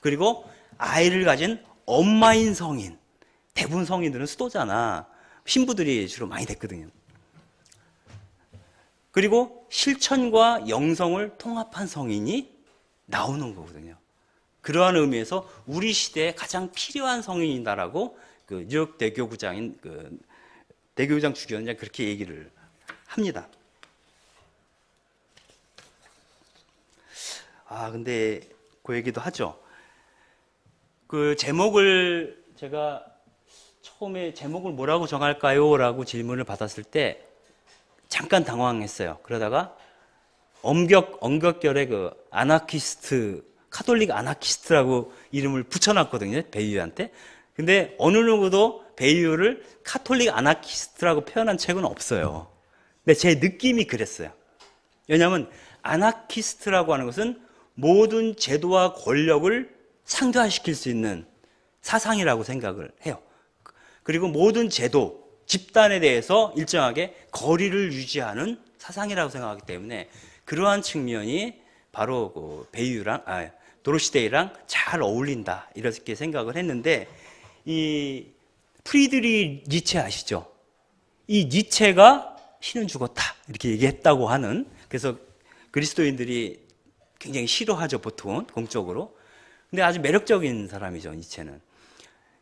그리고 아이를 가진 엄마인 성인. 대부분 성인들은 수도잖아. 신부들이 주로 많이 됐거든요. 그리고 실천과 영성을 통합한 성인이 나오는 거거든요. 그러한 의미에서 우리 시대에 가장 필요한 성인이다라고 그 뉴욕 대교구장인 그 대교구장 주교는 그렇게 얘기를 합니다. 근데 그 얘기도 하죠. 그 제목을 제가 처음에 제목을 뭐라고 정할까요? 라고 질문을 받았을 때 잠깐 당황했어요. 그러다가 엄격결에 그 아나키스트, 카톨릭 아나키스트라고 이름을 붙여놨거든요. 베이유한테. 근데 어느 누구도 베이유를 카톨릭 아나키스트라고 표현한 책은 없어요. 근데 제 느낌이 그랬어요. 왜냐하면 아나키스트라고 하는 것은 모든 제도와 권력을 상대화시킬 수 있는 사상이라고 생각을 해요. 그리고 모든 제도, 집단에 대해서 일정하게 거리를 유지하는 사상이라고 생각하기 때문에 그러한 측면이 바로 그 베이유랑 도로시 데이랑 잘 어울린다 이렇게 생각을 했는데, 이 프리드리 니체 아시죠? 이 니체가 신은 죽었다 이렇게 얘기했다고 하는, 그래서 그리스도인들이 굉장히 싫어하죠, 보통은 공적으로. 근데 아주 매력적인 사람이죠, 니체는.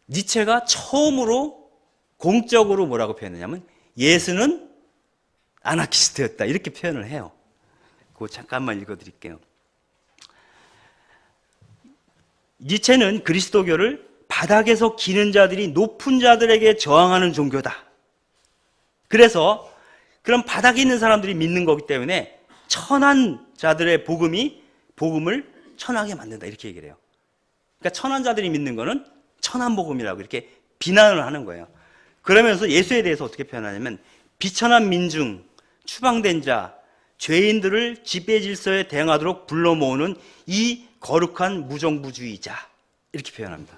니체가 처음으로 공적으로 뭐라고 표현했냐면 예수는 아나키스트였다 이렇게 표현을 해요. 그거 잠깐만 읽어드릴게요. 니체는 그리스도교를 바닥에서 기는 자들이 높은 자들에게 저항하는 종교다. 그래서 그런 바닥에 있는 사람들이 믿는 거기 때문에 천한 자들의 복음을 천하게 만든다 이렇게 얘기를 해요. 그러니까 천한 자들이 믿는 거는 천한 복음이라고 이렇게 비난을 하는 거예요. 그러면서 예수에 대해서 어떻게 표현하냐면 비천한 민중, 추방된 자, 죄인들을 지배 질서에 대응하도록 불러 모으는 이 거룩한 무정부주의자 이렇게 표현합니다.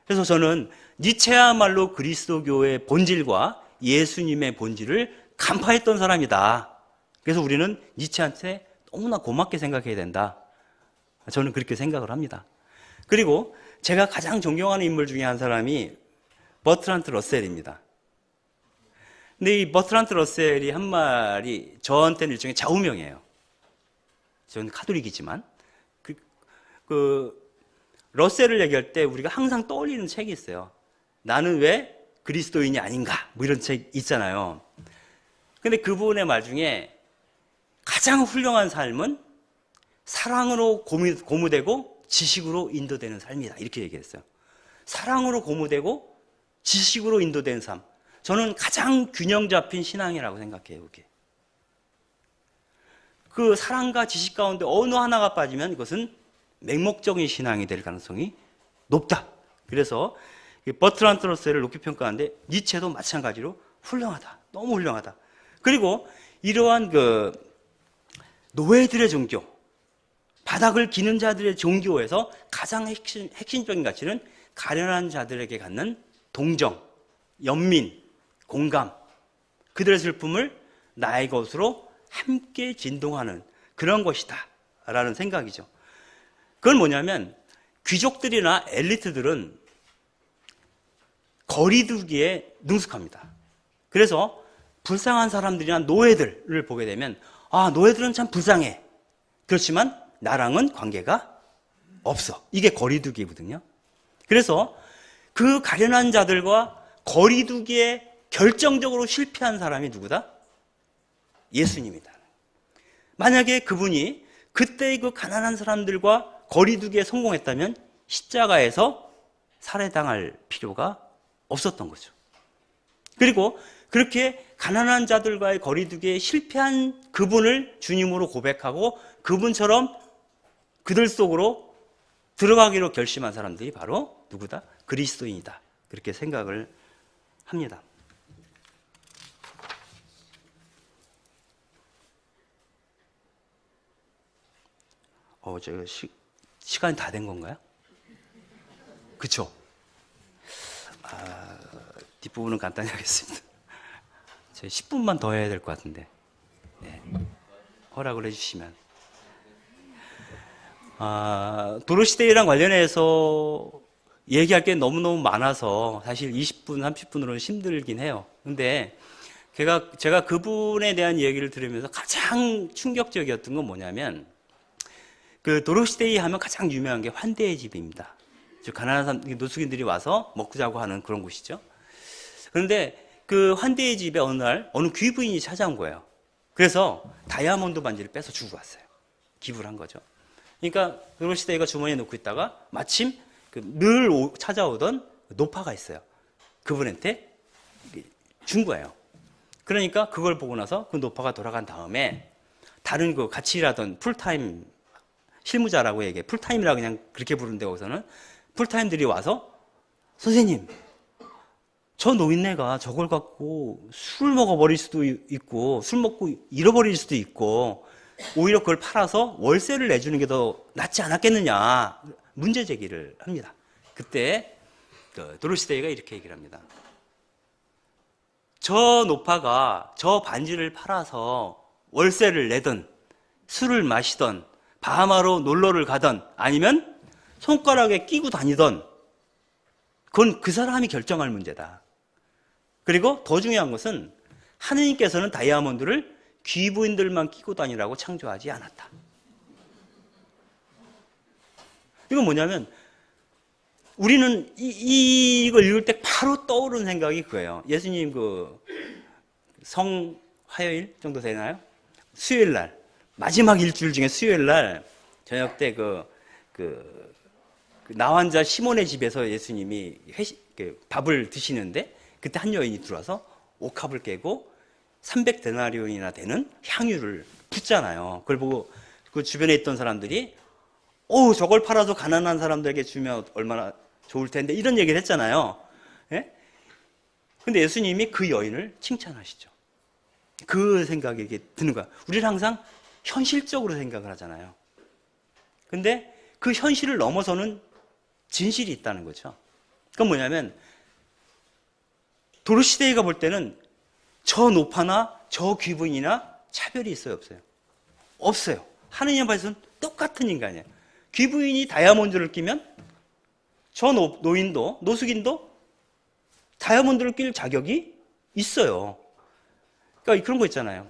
그래서 저는 니체야말로 그리스도교의 본질과 예수님의 본질을 간파했던 사람이다. 그래서 우리는 니체한테 너무나 고맙게 생각해야 된다. 저는 그렇게 생각을 합니다. 그리고 제가 가장 존경하는 인물 중에 한 사람이 버트란트 러셀입니다. 근데 이 버트란트 러셀이 한 말이 저한테는 일종의 좌우명이에요. 저는 카톨릭이지만 러셀을 얘기할 때 우리가 항상 떠올리는 책이 있어요. 나는 왜 그리스도인이 아닌가? 뭐 이런 책 있잖아요. 근데 그분의 말 중에 가장 훌륭한 삶은 사랑으로 고무되고 지식으로 인도되는 삶이다. 이렇게 얘기했어요. 사랑으로 고무되고 지식으로 인도된 삶. 저는 가장 균형 잡힌 신앙이라고 생각해요. 그게. 그 사랑과 지식 가운데 어느 하나가 빠지면 그것은 맹목적인 신앙이 될 가능성이 높다. 그래서 버트란트 러셀을 높이 평가하는데 니체도 마찬가지로 훌륭하다. 너무 훌륭하다. 그리고 이러한 그 노예들의 종교, 바닥을 기는 자들의 종교에서 가장 핵심적인 가치는 가련한 자들에게 갖는 동정, 연민, 공감, 그들의 슬픔을 나의 것으로 함께 진동하는 그런 것이다 라는 생각이죠. 그건 뭐냐면 귀족들이나 엘리트들은 거리두기에 능숙합니다. 그래서 불쌍한 사람들이나 노예들을 보게 되면 노예들은 참 불쌍해. 그렇지만 나랑은 관계가 없어. 이게 거리두기거든요. 그래서 그 가련한 자들과 거리두기에 결정적으로 실패한 사람이 누구다? 예수님이다. 만약에 그분이 그때의 그 가난한 사람들과 거리두기에 성공했다면 십자가에서 살해당할 필요가 없었던 거죠. 그리고 그렇게 가난한 자들과의 거리두기에 실패한 그분을 주님으로 고백하고 그분처럼 그들 속으로 들어가기로 결심한 사람들이 바로 누구다? 그리스도인이다. 그렇게 생각을 합니다. 제가 시간이 다 된 건가요? 그쵸? 뒷부분은 간단히 하겠습니다. 저희 10분만 더 해야 될 것 같은데. 네. 허락을 해주시면. 도로시대랑 관련해서 얘기할 게 너무너무 많아서 사실 20분, 30분으로는 힘들긴 해요. 근데 제가 그분에 대한 얘기를 들으면서 가장 충격적이었던 건 뭐냐면, 그 도로시대이 하면 가장 유명한 게 환대의 집입니다. 즉 가난한 사람, 노숙인들이 와서 먹고 자고 하는 그런 곳이죠. 그런데 그 환대의 집에 어느 날 어느 귀부인이 찾아온 거예요. 그래서 다이아몬드 반지를 빼서 주고 갔어요. 기부를 한 거죠. 그러니까 도로시대이가 주머니에 넣고 있다가 마침 늘 찾아오던 노파가 있어요. 그분한테 준 거예요. 그러니까 그걸 보고 나서 그 노파가 돌아간 다음에 다른 그 같이 일하던 풀타임 실무자라고 얘기해. 풀타임이라고 그냥 그렇게 부르는데 거기서는 풀타임들이 와서 선생님, 저 노인네가 저걸 갖고 술 먹어버릴 수도 있고 술 먹고 잃어버릴 수도 있고 오히려 그걸 팔아서 월세를 내주는 게 더 낫지 않았겠느냐 문제 제기를 합니다. 그때 도로시대이가 이렇게 얘기를 합니다. 저 노파가 저 반지를 팔아서 월세를 내든 술을 마시던 바하마로 놀러를 가던 아니면 손가락에 끼고 다니던 그건 그 사람이 결정할 문제다. 그리고 더 중요한 것은 하느님께서는 다이아몬드를 귀부인들만 끼고 다니라고 창조하지 않았다. 이건 뭐냐면 우리는 이걸 읽을 때 바로 떠오르는 생각이 그거예요. 예수님 성 화요일 정도 되나요? 수요일 날 마지막 일주일 중에 수요일 날 저녁 때 나환자 시몬의 집에서 예수님이 밥을 드시는데 그때 한 여인이 들어와서 옥합을 깨고 300데나리온이나 되는 향유를 붓잖아요. 그걸 보고 그 주변에 있던 사람들이 저걸 팔아서 가난한 사람들에게 주면 얼마나 좋을 텐데 이런 얘기를 했잖아요. 예? 근데 예수님이 그 여인을 칭찬하시죠. 그 생각이 이렇게 드는 거야. 우리는 항상 현실적으로 생각을 하잖아요. 근데 그 현실을 넘어서는 진실이 있다는 거죠. 그건 뭐냐면 도로시대이가 볼 때는 저 노파나 저 귀부인이나 차별이 있어요, 없어요? 없어요. 하느님 앞에서는 똑같은 인간이에요. 귀부인이 다이아몬드를 끼면 저 노인도 노숙인도 다이아몬드를 낄 자격이 있어요. 그러니까 그런 거 있잖아요.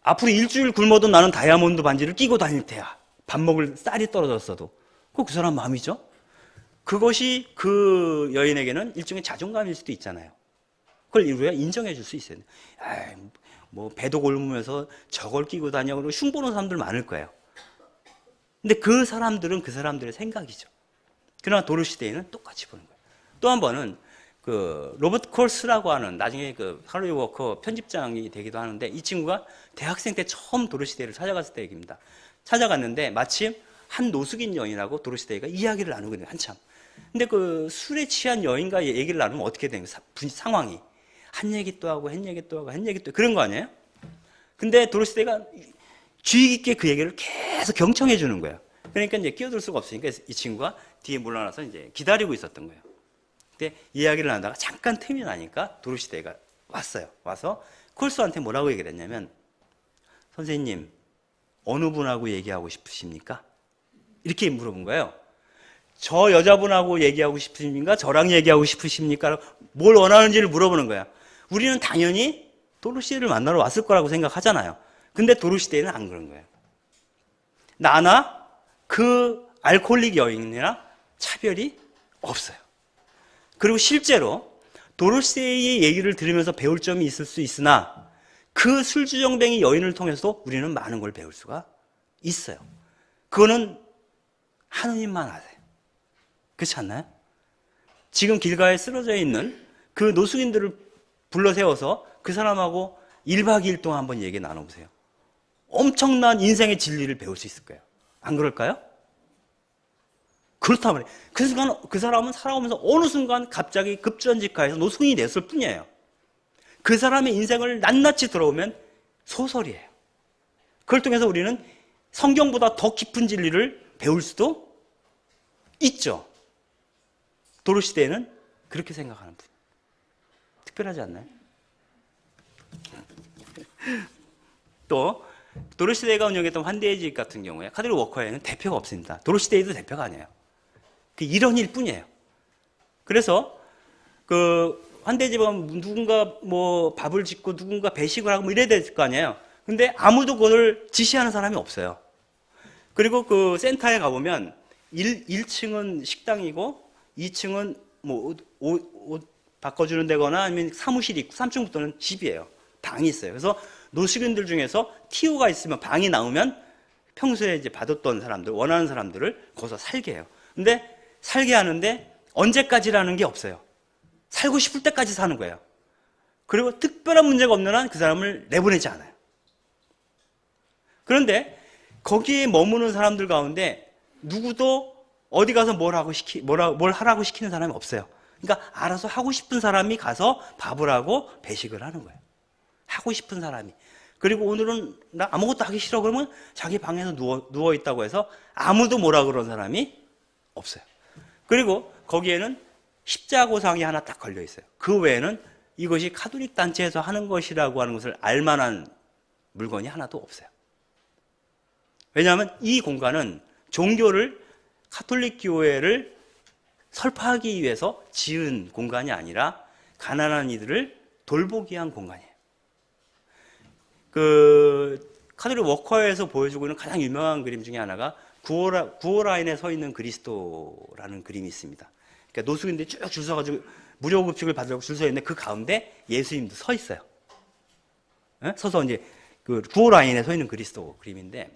앞으로 일주일 굶어도 나는 다이아몬드 반지를 끼고 다닐 테야. 밥 먹을 쌀이 떨어졌어도. 그 사람 마음이죠. 그것이 그 여인에게는 일종의 자존감일 수도 있잖아요. 그걸 우리가 인정해 줄 수 있어요. 뭐 배도 골무면서 저걸 끼고 다녀. 그러고 흉보는 사람들 많을 거예요. 근데 그 사람들은 그 사람들의 생각이죠. 그러나 도로시대에는 똑같이 보는 거예요. 또 한 번은 로버트 콜스라고 하는 나중에 할로위 워커 편집장이 되기도 하는데 이 친구가 대학생 때 처음 도로시대를 찾아갔을 때 얘기입니다. 찾아갔는데 마침 한 노숙인 여인하고 도로시대가 이야기를 나누고 있는 한참. 근데 술에 취한 여인과 얘기를 나누면 어떻게 되는 거예요? 상황이. 한 얘기 또 하고 한 얘기 또 하고 한 얘기 또 그런 거 아니에요? 근데 도로시대가 주의 깊게 그 얘기를 계속 경청해 주는 거예요. 그러니까 이제 끼어들 수가 없으니까 이 친구가 뒤에 물러나서 이제 기다리고 있었던 거예요. 근데 이야기를 나누다가 잠깐 틈이 나니까 도로시대가 왔어요. 와서 콜스한테 뭐라고 얘기를 했냐면 선생님 어느 분하고 얘기하고 싶으십니까? 이렇게 물어본 거예요. 저 여자분하고 얘기하고 싶으십니까? 저랑 얘기하고 싶으십니까? 뭘 원하는지를 물어보는 거야. 우리는 당연히 도로시대를 만나러 왔을 거라고 생각하잖아요. 근데 도로시대는 안 그런 거예요. 나나 그 알코올릭 여인이나 차별이 없어요. 그리고 실제로 도로시대의 얘기를 들으면서 배울 점이 있을 수 있으나 그 술주정뱅이 여인을 통해서도 우리는 많은 걸 배울 수가 있어요. 그거는 하느님만 아세요. 그렇지 않나요? 지금 길가에 쓰러져 있는 그 노숙인들을 불러세워서 그 사람하고 1박 2일 동안 한번 얘기 나눠보세요. 엄청난 인생의 진리를 배울 수 있을 거예요. 안 그럴까요? 그렇다면 그 순간 그 사람은 살아오면서 어느 순간 갑자기 급전직하에서 노숙인이 됐을 뿐이에요. 그 사람의 인생을 낱낱이 들어오면 소설이에요. 그걸 통해서 우리는 성경보다 더 깊은 진리를 배울 수도 있죠. 도로시대에는 그렇게 생각하는 분. 특별하지 않나요? 또 도로시데이가 운영했던 환대집 같은 경우에 카톨릭 워커에는 대표가 없습니다. 도로시데이도 대표가 아니에요. 그 이런 일 뿐이에요. 그래서 그 환대집은 누군가 뭐 밥을 짓고 누군가 배식을 하고 뭐 이래야 될 거 아니에요. 근데 아무도 그걸 지시하는 사람이 없어요. 그리고 그 센터에 가보면 1층은 식당이고 2층은 뭐 옷 바꿔주는 데거나 아니면 사무실이 있고 3층부터는 집이에요. 방이 있어요. 그래서 노숙인들 중에서 TO가 있으면 방이 나오면 평소에 이제 받았던 사람들, 원하는 사람들을 거기서 살게 해요. 근데 살게 하는데 언제까지라는 게 없어요. 살고 싶을 때까지 사는 거예요. 그리고 특별한 문제가 없는 한 그 사람을 내보내지 않아요. 그런데 거기에 머무는 사람들 가운데 누구도 어디 가서 뭘 하라고 시키는 사람이 없어요. 그러니까 알아서 하고 싶은 사람이 가서 밥을 하고 배식을 하는 거예요. 하고 싶은 사람이. 그리고 오늘은 나 아무것도 하기 싫어 그러면 자기 방에서 누워 있다고 해서 아무도 뭐라 그런 사람이 없어요. 그리고 거기에는 십자고상이 하나 딱 걸려 있어요. 그 외에는 이것이 카톨릭 단체에서 하는 것이라고 하는 것을 알만한 물건이 하나도 없어요. 왜냐하면 이 공간은 종교를, 카톨릭 교회를 설파하기 위해서 지은 공간이 아니라 가난한 이들을 돌보기 위한 공간이에요. 그 카톨릭 워커에서 보여주고 있는 가장 유명한 그림 중에 하나가 구호 라인에 서 있는 그리스도라는 그림이 있습니다. 그러니까 노숙인들이 쭉 줄 서가지고 무료 급식을 받으려고 줄 서 있는데 그 가운데 예수님도 서 있어요. 서서 이제 그 구호 라인에 서 있는 그리스도 그림인데,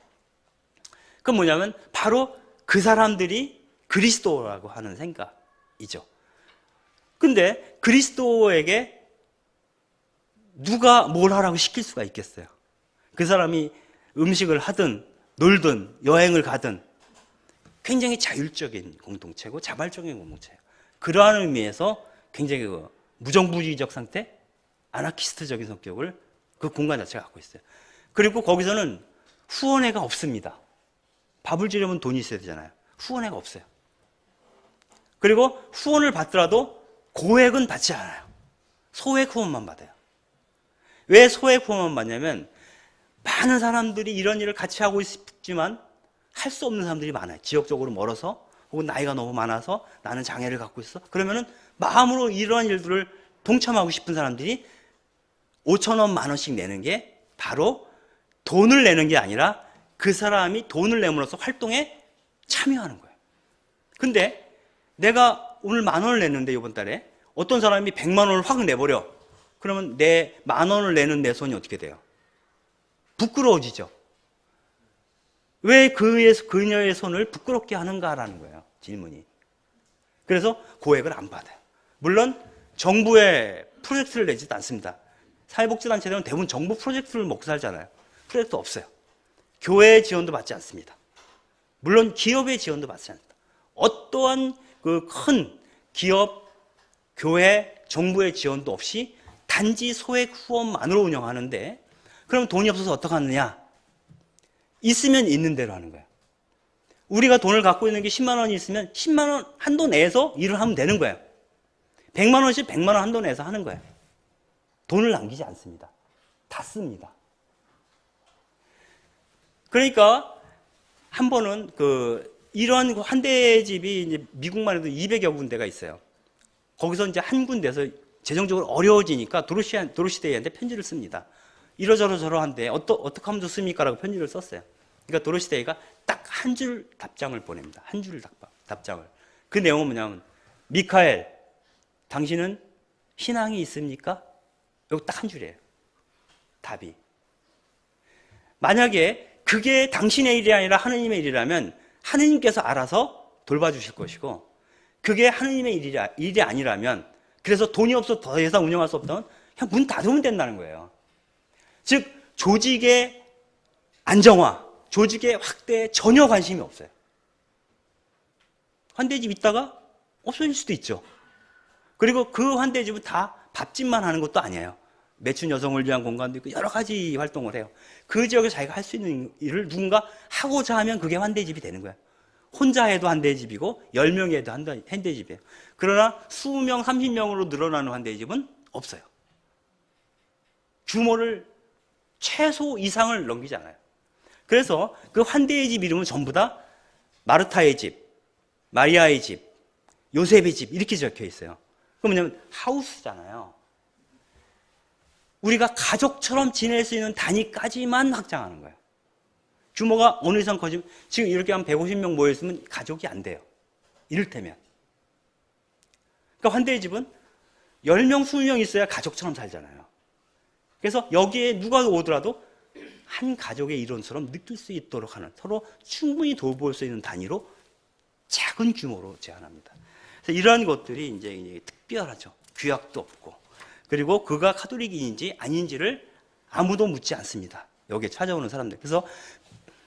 그건 뭐냐면 바로 그 사람들이 그리스도라고 하는 생각이죠. 근데 그리스도에게 누가 뭘 하라고 시킬 수가 있겠어요? 그 사람이 음식을 하든 놀든 여행을 가든 굉장히 자율적인 공동체고 자발적인 공동체예요. 그러한 의미에서 굉장히 그 무정부주의적 상태, 아나키스트적인 성격을 그 공간 자체가 갖고 있어요. 그리고 거기서는 후원회가 없습니다. 밥을 주려면 돈이 있어야 되잖아요. 후원회가 없어요. 그리고 후원을 받더라도 고액은 받지 않아요. 소액 후원만 받아요. 왜 소액 후원만 받냐면 많은 사람들이 이런 일을 같이 하고 싶지만 할 수 없는 사람들이 많아요. 지역적으로 멀어서 혹은 나이가 너무 많아서 나는 장애를 갖고 있어. 그러면은 마음으로 이러한 일들을 동참하고 싶은 사람들이 5,000원, 10,000원씩 내는 게 바로 돈을 내는 게 아니라 그 사람이 돈을 내므로써 활동에 참여하는 거예요. 근데 내가 오늘 10,000원을 냈는데 이번 달에 어떤 사람이 100만 원을 확 내버려. 그러면 내 10,000원을 내는 내 손이 어떻게 돼요? 부끄러워지죠. 왜 그녀의 손을 부끄럽게 하는가라는 거예요. 질문이. 그래서 고액을 안 받아요. 물론 정부의 프로젝트를 내지도 않습니다. 사회복지단체들은 대부분 정부 프로젝트를 먹고 살잖아요. 프로젝트 없어요. 교회의 지원도 받지 않습니다. 물론 기업의 지원도 받지 않습니다. 어떠한 그 큰 기업, 교회, 정부의 지원도 없이 단지 소액 후원만으로 운영하는데, 그럼 돈이 없어서 어떻게 하느냐? 있으면 있는 대로 하는 거예요. 우리가 돈을 갖고 있는 게 10만 원이 있으면 10만 원 한도 내에서 일을 하면 되는 거예요. 100만 원씩 100만 원 한도 내에서 하는 거예요. 돈을 남기지 않습니다. 다 씁니다. 그러니까 한 번은 이런 환대집이 이제 미국만 해도 200여 군데가 있어요. 거기서 이제 한 군데에서 재정적으로 어려워지니까 도로시데이한테 편지를 씁니다. 이러저러한데 어떻게 하면 좋습니까? 라고 편지를 썼어요. 그러니까 도로시데이가 딱 한 줄 답장을 보냅니다. 한 줄 답장을. 그 내용은 뭐냐면, 미카엘, 당신은 신앙이 있습니까? 이거 딱 한 줄이에요. 답이. 만약에 그게 당신의 일이 아니라 하느님의 일이라면 하느님께서 알아서 돌봐주실 것이고, 그게 하느님의 일이 아니라면, 그래서 돈이 없어 더 이상 운영할 수 없다면 그냥 문 닫으면 된다는 거예요. 즉 조직의 안정화, 조직의 확대에 전혀 관심이 없어요. 환대집 있다가 없어질 수도 있죠. 그리고 그 환대집은 다 밥집만 하는 것도 아니에요. 매춘 여성을 위한 공간도 있고 여러 가지 활동을 해요. 그 지역에 자기가 할 수 있는 일을 누군가 하고자 하면 그게 환대집이 되는 거예요. 혼자 해도 환대집이고 10명이 해도 환대집이에요. 그러나 20명, 30명으로 늘어나는 환대집은 없어요. 규모를 최소 이상을 넘기지 않아요. 그래서 그 환대의 집 이름은 전부 다 마르타의 집, 마리아의 집, 요셉의 집 이렇게 적혀 있어요. 그럼 뭐냐면 하우스잖아요. 우리가 가족처럼 지낼 수 있는 단위까지만 확장하는 거예요. 규모가 어느 이상 커지면 지금 이렇게 한 150명 모여있으면 가족이 안 돼요. 이를테면. 그러니까 환대의 집은 10명, 20명 있어야 가족처럼 살잖아요. 그래서 여기에 누가 오더라도 한 가족의 일원처럼 느낄 수 있도록 하는, 서로 충분히 돌볼 수 있는 단위로 작은 규모로 제한합니다. 그래서 이러한 것들이 이제 특별하죠. 규약도 없고. 그리고 그가 카톨릭인지 아닌지를 아무도 묻지 않습니다. 여기에 찾아오는 사람들. 그래서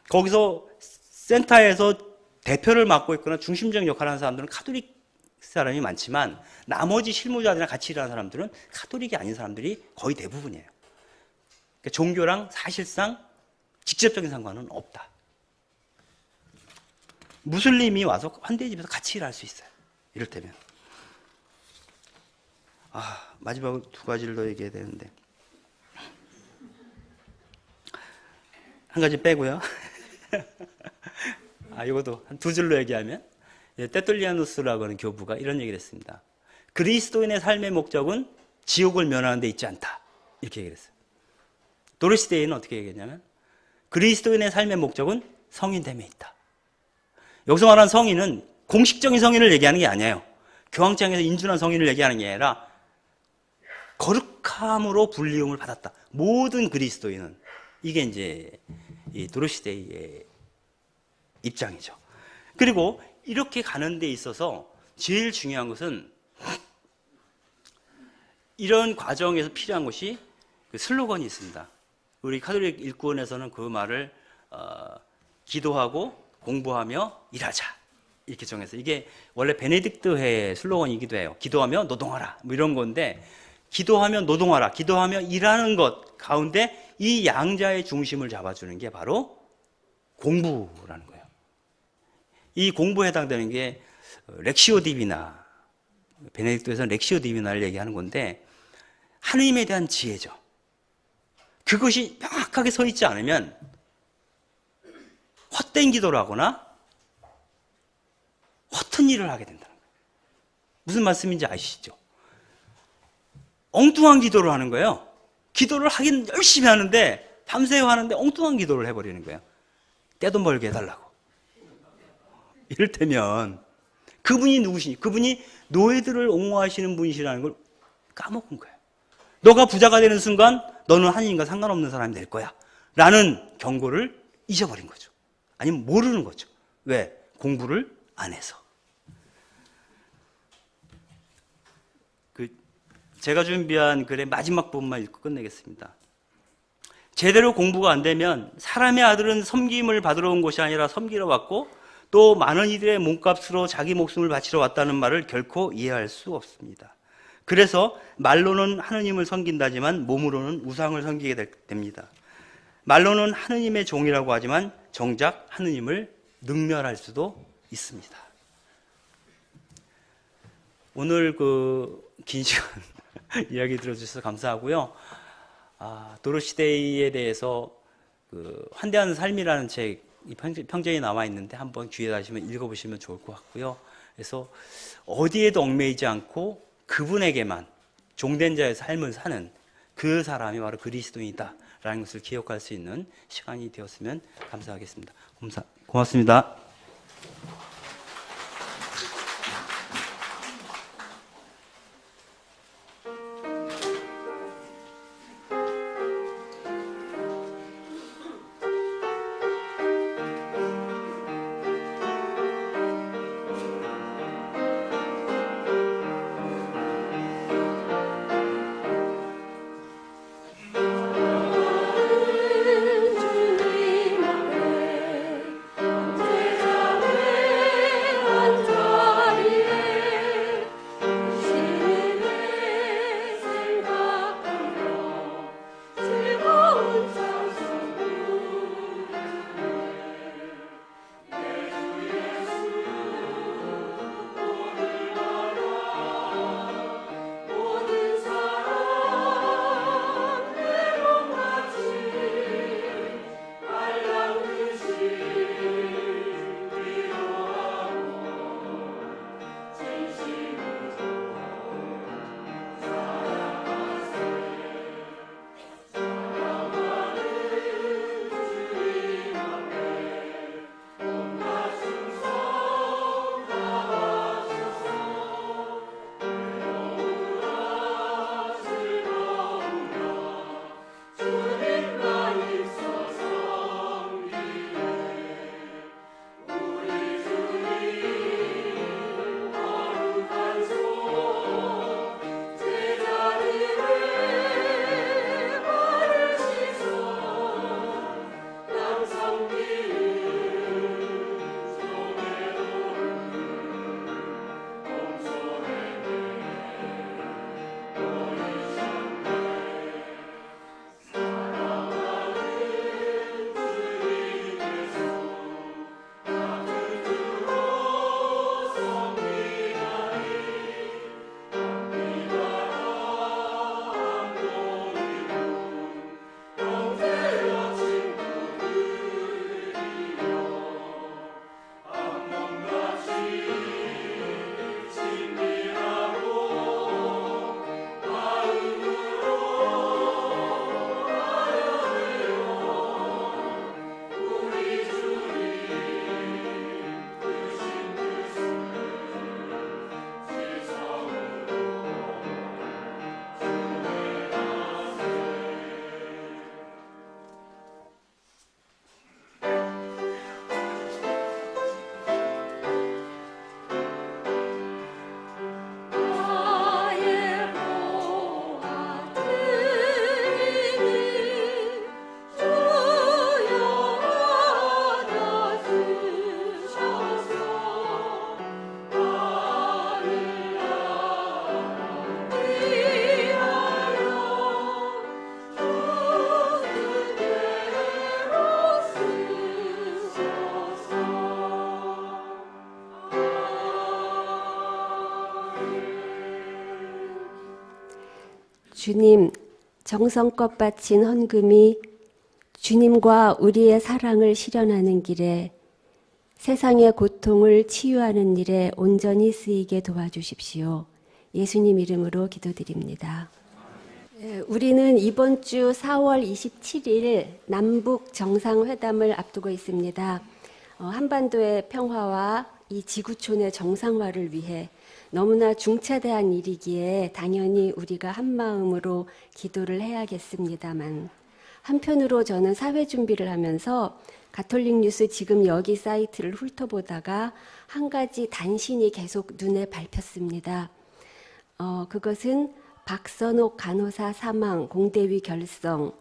거기서 센터에서 대표를 맡고 있거나 중심적 역할을 하는 사람들은 카톨릭 사람이 많지만 나머지 실무자들이랑 같이 일하는 사람들은 카톨릭이 아닌 사람들이 거의 대부분이에요. 그러니까 종교랑 사실상 직접적인 상관은 없다. 무슬림이 와서 환대의 집에서 같이 일할 수 있어요. 이를테면. 마지막으로 2가지를 더 얘기해야 되는데. 한 가지 빼고요. 이것도 한 2줄로 얘기하면, 테툴리아누스라고 하는 교부가 이런 얘기를 했습니다. 그리스도인의 삶의 목적은 지옥을 면하는 데 있지 않다. 이렇게 얘기를 했어요. 도로시 데이는 어떻게 얘기했냐면, 그리스도인의 삶의 목적은 성인됨에 있다. 여기서 말하는 성인은 공식적인 성인을 얘기하는 게 아니에요. 교황청에서 인준한 성인을 얘기하는 게 아니라 거룩함으로 불리움을 받았다. 모든 그리스도인은. 이게 이제 이 도로시 데이의 입장이죠. 그리고 이렇게 가는 데 있어서 제일 중요한 것은 이런 과정에서 필요한 것이 그 슬로건이 있습니다. 우리 카톨릭 일꾼에서는 그 말을 기도하고 공부하며 일하자 이렇게 정해서, 이게 원래 베네딕트회의 슬로건이기도 해요. 기도하며 노동하라 뭐 이런 건데, 기도하며 노동하라, 기도하며 일하는 것 가운데 이 양자의 중심을 잡아주는 게 바로 공부라는 거예요. 이 공부에 해당되는 게 렉시오 디비나, 베네딕토에서는 렉시오 디비나를 얘기하는 건데 하느님에 대한 지혜죠. 그것이 명확하게 서 있지 않으면 헛된 기도를 하거나 허튼 일을 하게 된다는 거예요. 무슨 말씀인지 아시죠? 엉뚱한 기도를 하는 거예요. 기도를 하긴 열심히 하는데 밤새워 하는데 엉뚱한 기도를 해버리는 거예요. 떼돈 벌게 해달라고. 이를테면 그분이 누구시니? 그분이 노예들을 옹호하시는 분이시라는 걸 까먹은 거예요. 너가 부자가 되는 순간 너는 하나님과 상관없는 사람이 될 거야 라는 경고를 잊어버린 거죠. 아니면 모르는 거죠. 왜? 공부를 안 해서. 제가 준비한 글의 마지막 부분만 읽고 끝내겠습니다. 제대로 공부가 안 되면 사람의 아들은 섬김을 받으러 온 것이 아니라 섬기러 왔고, 또 많은 이들의 몸값으로 자기 목숨을 바치러 왔다는 말을 결코 이해할 수 없습니다. 그래서 말로는 하느님을 섬긴다지만 몸으로는 우상을 섬기게 됩니다. 말로는 하느님의 종이라고 하지만 정작 하느님을 능멸할 수도 있습니다. 오늘 긴 시간 이야기 들어주셔서 감사하고요. 도로시데이에 대해서 환대하는 삶이라는 책, 이 평전이 나와 있는데 한번 기회 되시면 읽어보시면 좋을 것 같고요. 그래서 어디에도 얽매이지 않고 그분에게만 종된 자의 삶을 사는 그 사람이 바로 그리스도인이다라는 것을 기억할 수 있는 시간이 되었으면 감사하겠습니다. 고맙습니다. 주님, 정성껏 바친 헌금이 주님과 우리의 사랑을 실현하는 길에 세상의 고통을 치유하는 일에 온전히 쓰이게 도와주십시오. 예수님 이름으로 기도드립니다. 우리는 이번 주 4월 27일 남북 정상회담을 앞두고 있습니다. 한반도의 평화와 이 지구촌의 정상화를 위해 너무나 중차대한 일이기에 당연히 우리가 한마음으로 기도를 해야겠습니다만, 한편으로 저는 사회 준비를 하면서 가톨릭 뉴스 지금 여기 사이트를 훑어보다가 한 가지 단신이 계속 눈에 밟혔습니다. 그것은 박선옥 간호사 사망, 공대위 결성,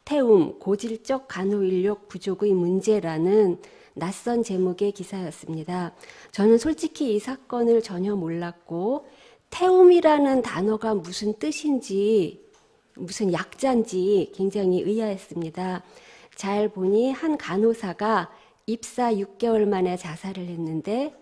태움, 고질적 간호인력 부족의 문제라는 낯선 제목의 기사였습니다. 저는 솔직히 이 사건을 전혀 몰랐고 태움이라는 단어가 무슨 뜻인지, 무슨 약자인지 굉장히 의아했습니다. 잘 보니 한 간호사가 입사 6개월 만에 자살을 했는데,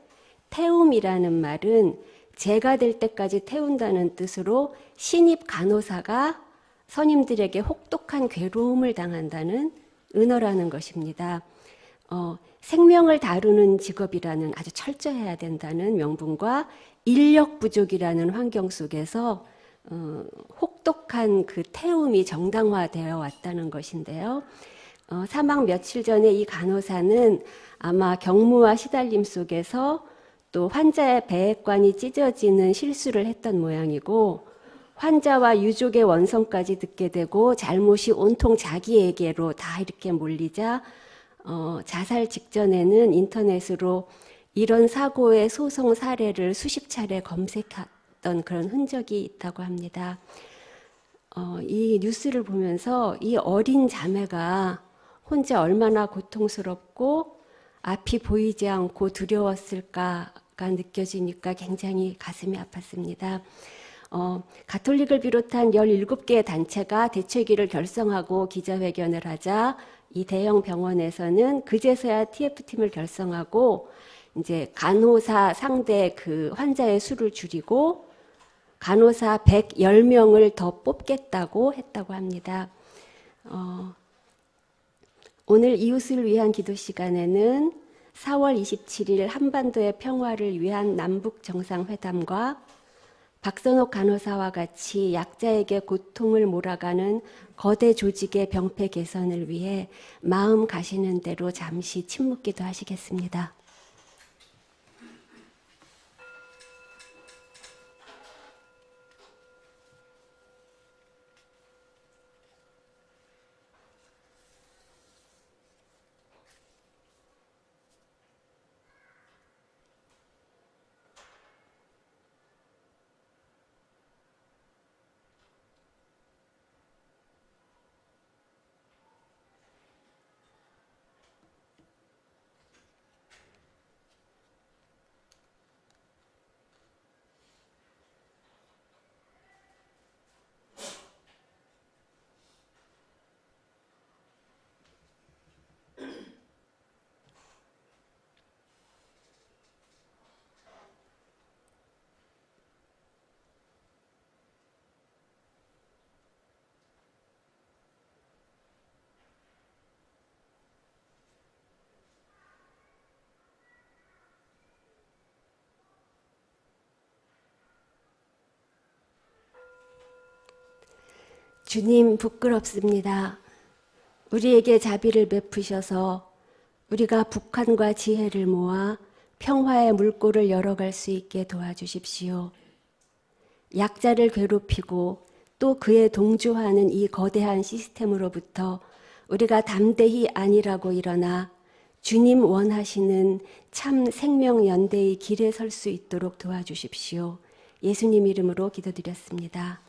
태움이라는 말은 제가 될 때까지 태운다는 뜻으로 신입 간호사가 선임들에게 혹독한 괴로움을 당한다는 은어라는 것입니다. 생명을 다루는 직업이라는, 아주 철저해야 된다는 명분과 인력 부족이라는 환경 속에서 혹독한 그 태움이 정당화되어 왔다는 것인데요. 사망 며칠 전에 이 간호사는 아마 경무와 시달림 속에서 또 환자의 배액관이 찢어지는 실수를 했던 모양이고, 환자와 유족의 원성까지 듣게 되고 잘못이 온통 자기에게로 다 이렇게 몰리자 자살 직전에는 인터넷으로 이런 사고의 소송 사례를 수십 차례 검색했던 그런 흔적이 있다고 합니다. 이 뉴스를 보면서 이 어린 자매가 혼자 얼마나 고통스럽고 앞이 보이지 않고 두려웠을까가 느껴지니까 굉장히 가슴이 아팠습니다. 가톨릭을 비롯한 17개의 단체가 대책위를 결성하고 기자회견을 하자 이 대형 병원에서는 그제서야 TF팀을 결성하고 이제 간호사 상대 그 환자의 수를 줄이고 간호사 110명을 더 뽑겠다고 했다고 합니다. 오늘 이웃을 위한 기도 시간에는 4월 27일 한반도의 평화를 위한 남북 정상회담과 박선옥 간호사와 같이 약자에게 고통을 몰아가는 거대 조직의 병폐 개선을 위해 마음 가시는 대로 잠시 침묵기도 하시겠습니다. 주님, 부끄럽습니다. 우리에게 자비를 베푸셔서 우리가 북한과 지혜를 모아 평화의 물꼬를 열어갈 수 있게 도와주십시오. 약자를 괴롭히고 또 그에 동조하는 이 거대한 시스템으로부터 우리가 담대히 아니라고 일어나 주님 원하시는 참 생명연대의 길에 설 수 있도록 도와주십시오. 예수님 이름으로 기도드렸습니다.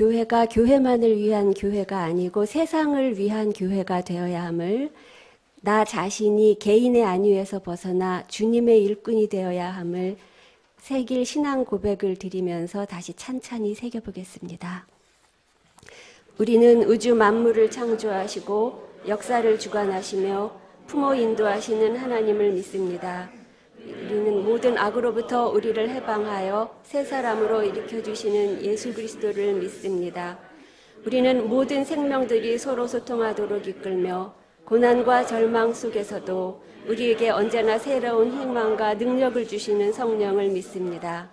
교회가 교회만을 위한 교회가 아니고 세상을 위한 교회가 되어야 함을, 나 자신이 개인의 안위에서 벗어나 주님의 일꾼이 되어야 함을 새길 신앙 고백을 드리면서 다시 찬찬히 새겨보겠습니다. 우리는 우주 만물을 창조하시고 역사를 주관하시며 품어 인도하시는 하나님을 믿습니다. 우리는 모든 악으로부터 우리를 해방하여 새 사람으로 일으켜주시는 예수 그리스도를 믿습니다. 우리는 모든 생명들이 서로 소통하도록 이끌며 고난과 절망 속에서도 우리에게 언제나 새로운 희망과 능력을 주시는 성령을 믿습니다.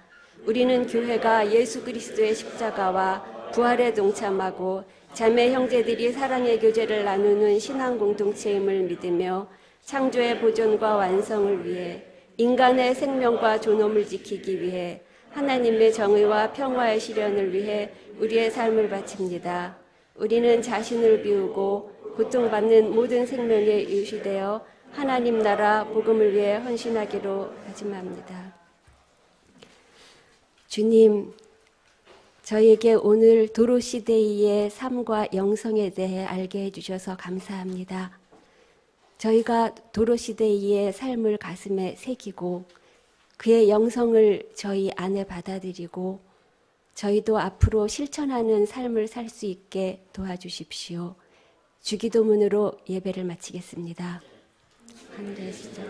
우리는 교회가 예수 그리스도의 십자가와 부활에 동참하고 자매 형제들이 사랑의 교제를 나누는 신앙 공동체임을 믿으며 창조의 보존과 완성을 위해 인간의 생명과 존엄을 지키기 위해 하나님의 정의와 평화의 실현을 위해 우리의 삶을 바칩니다. 우리는 자신을 비우고 고통받는 모든 생명에 이웃이 되어 하나님 나라 복음을 위해 헌신하기로 다짐합니다. 주님, 저희에게 오늘 도로시데이의 삶과 영성에 대해 알게 해주셔서 감사합니다. 저희가 도로시데이의 삶을 가슴에 새기고 그의 영성을 저희 안에 받아들이고 저희도 앞으로 실천하는 삶을 살 수 있게 도와주십시오. 주기도문으로 예배를 마치겠습니다. 하늘의 시작.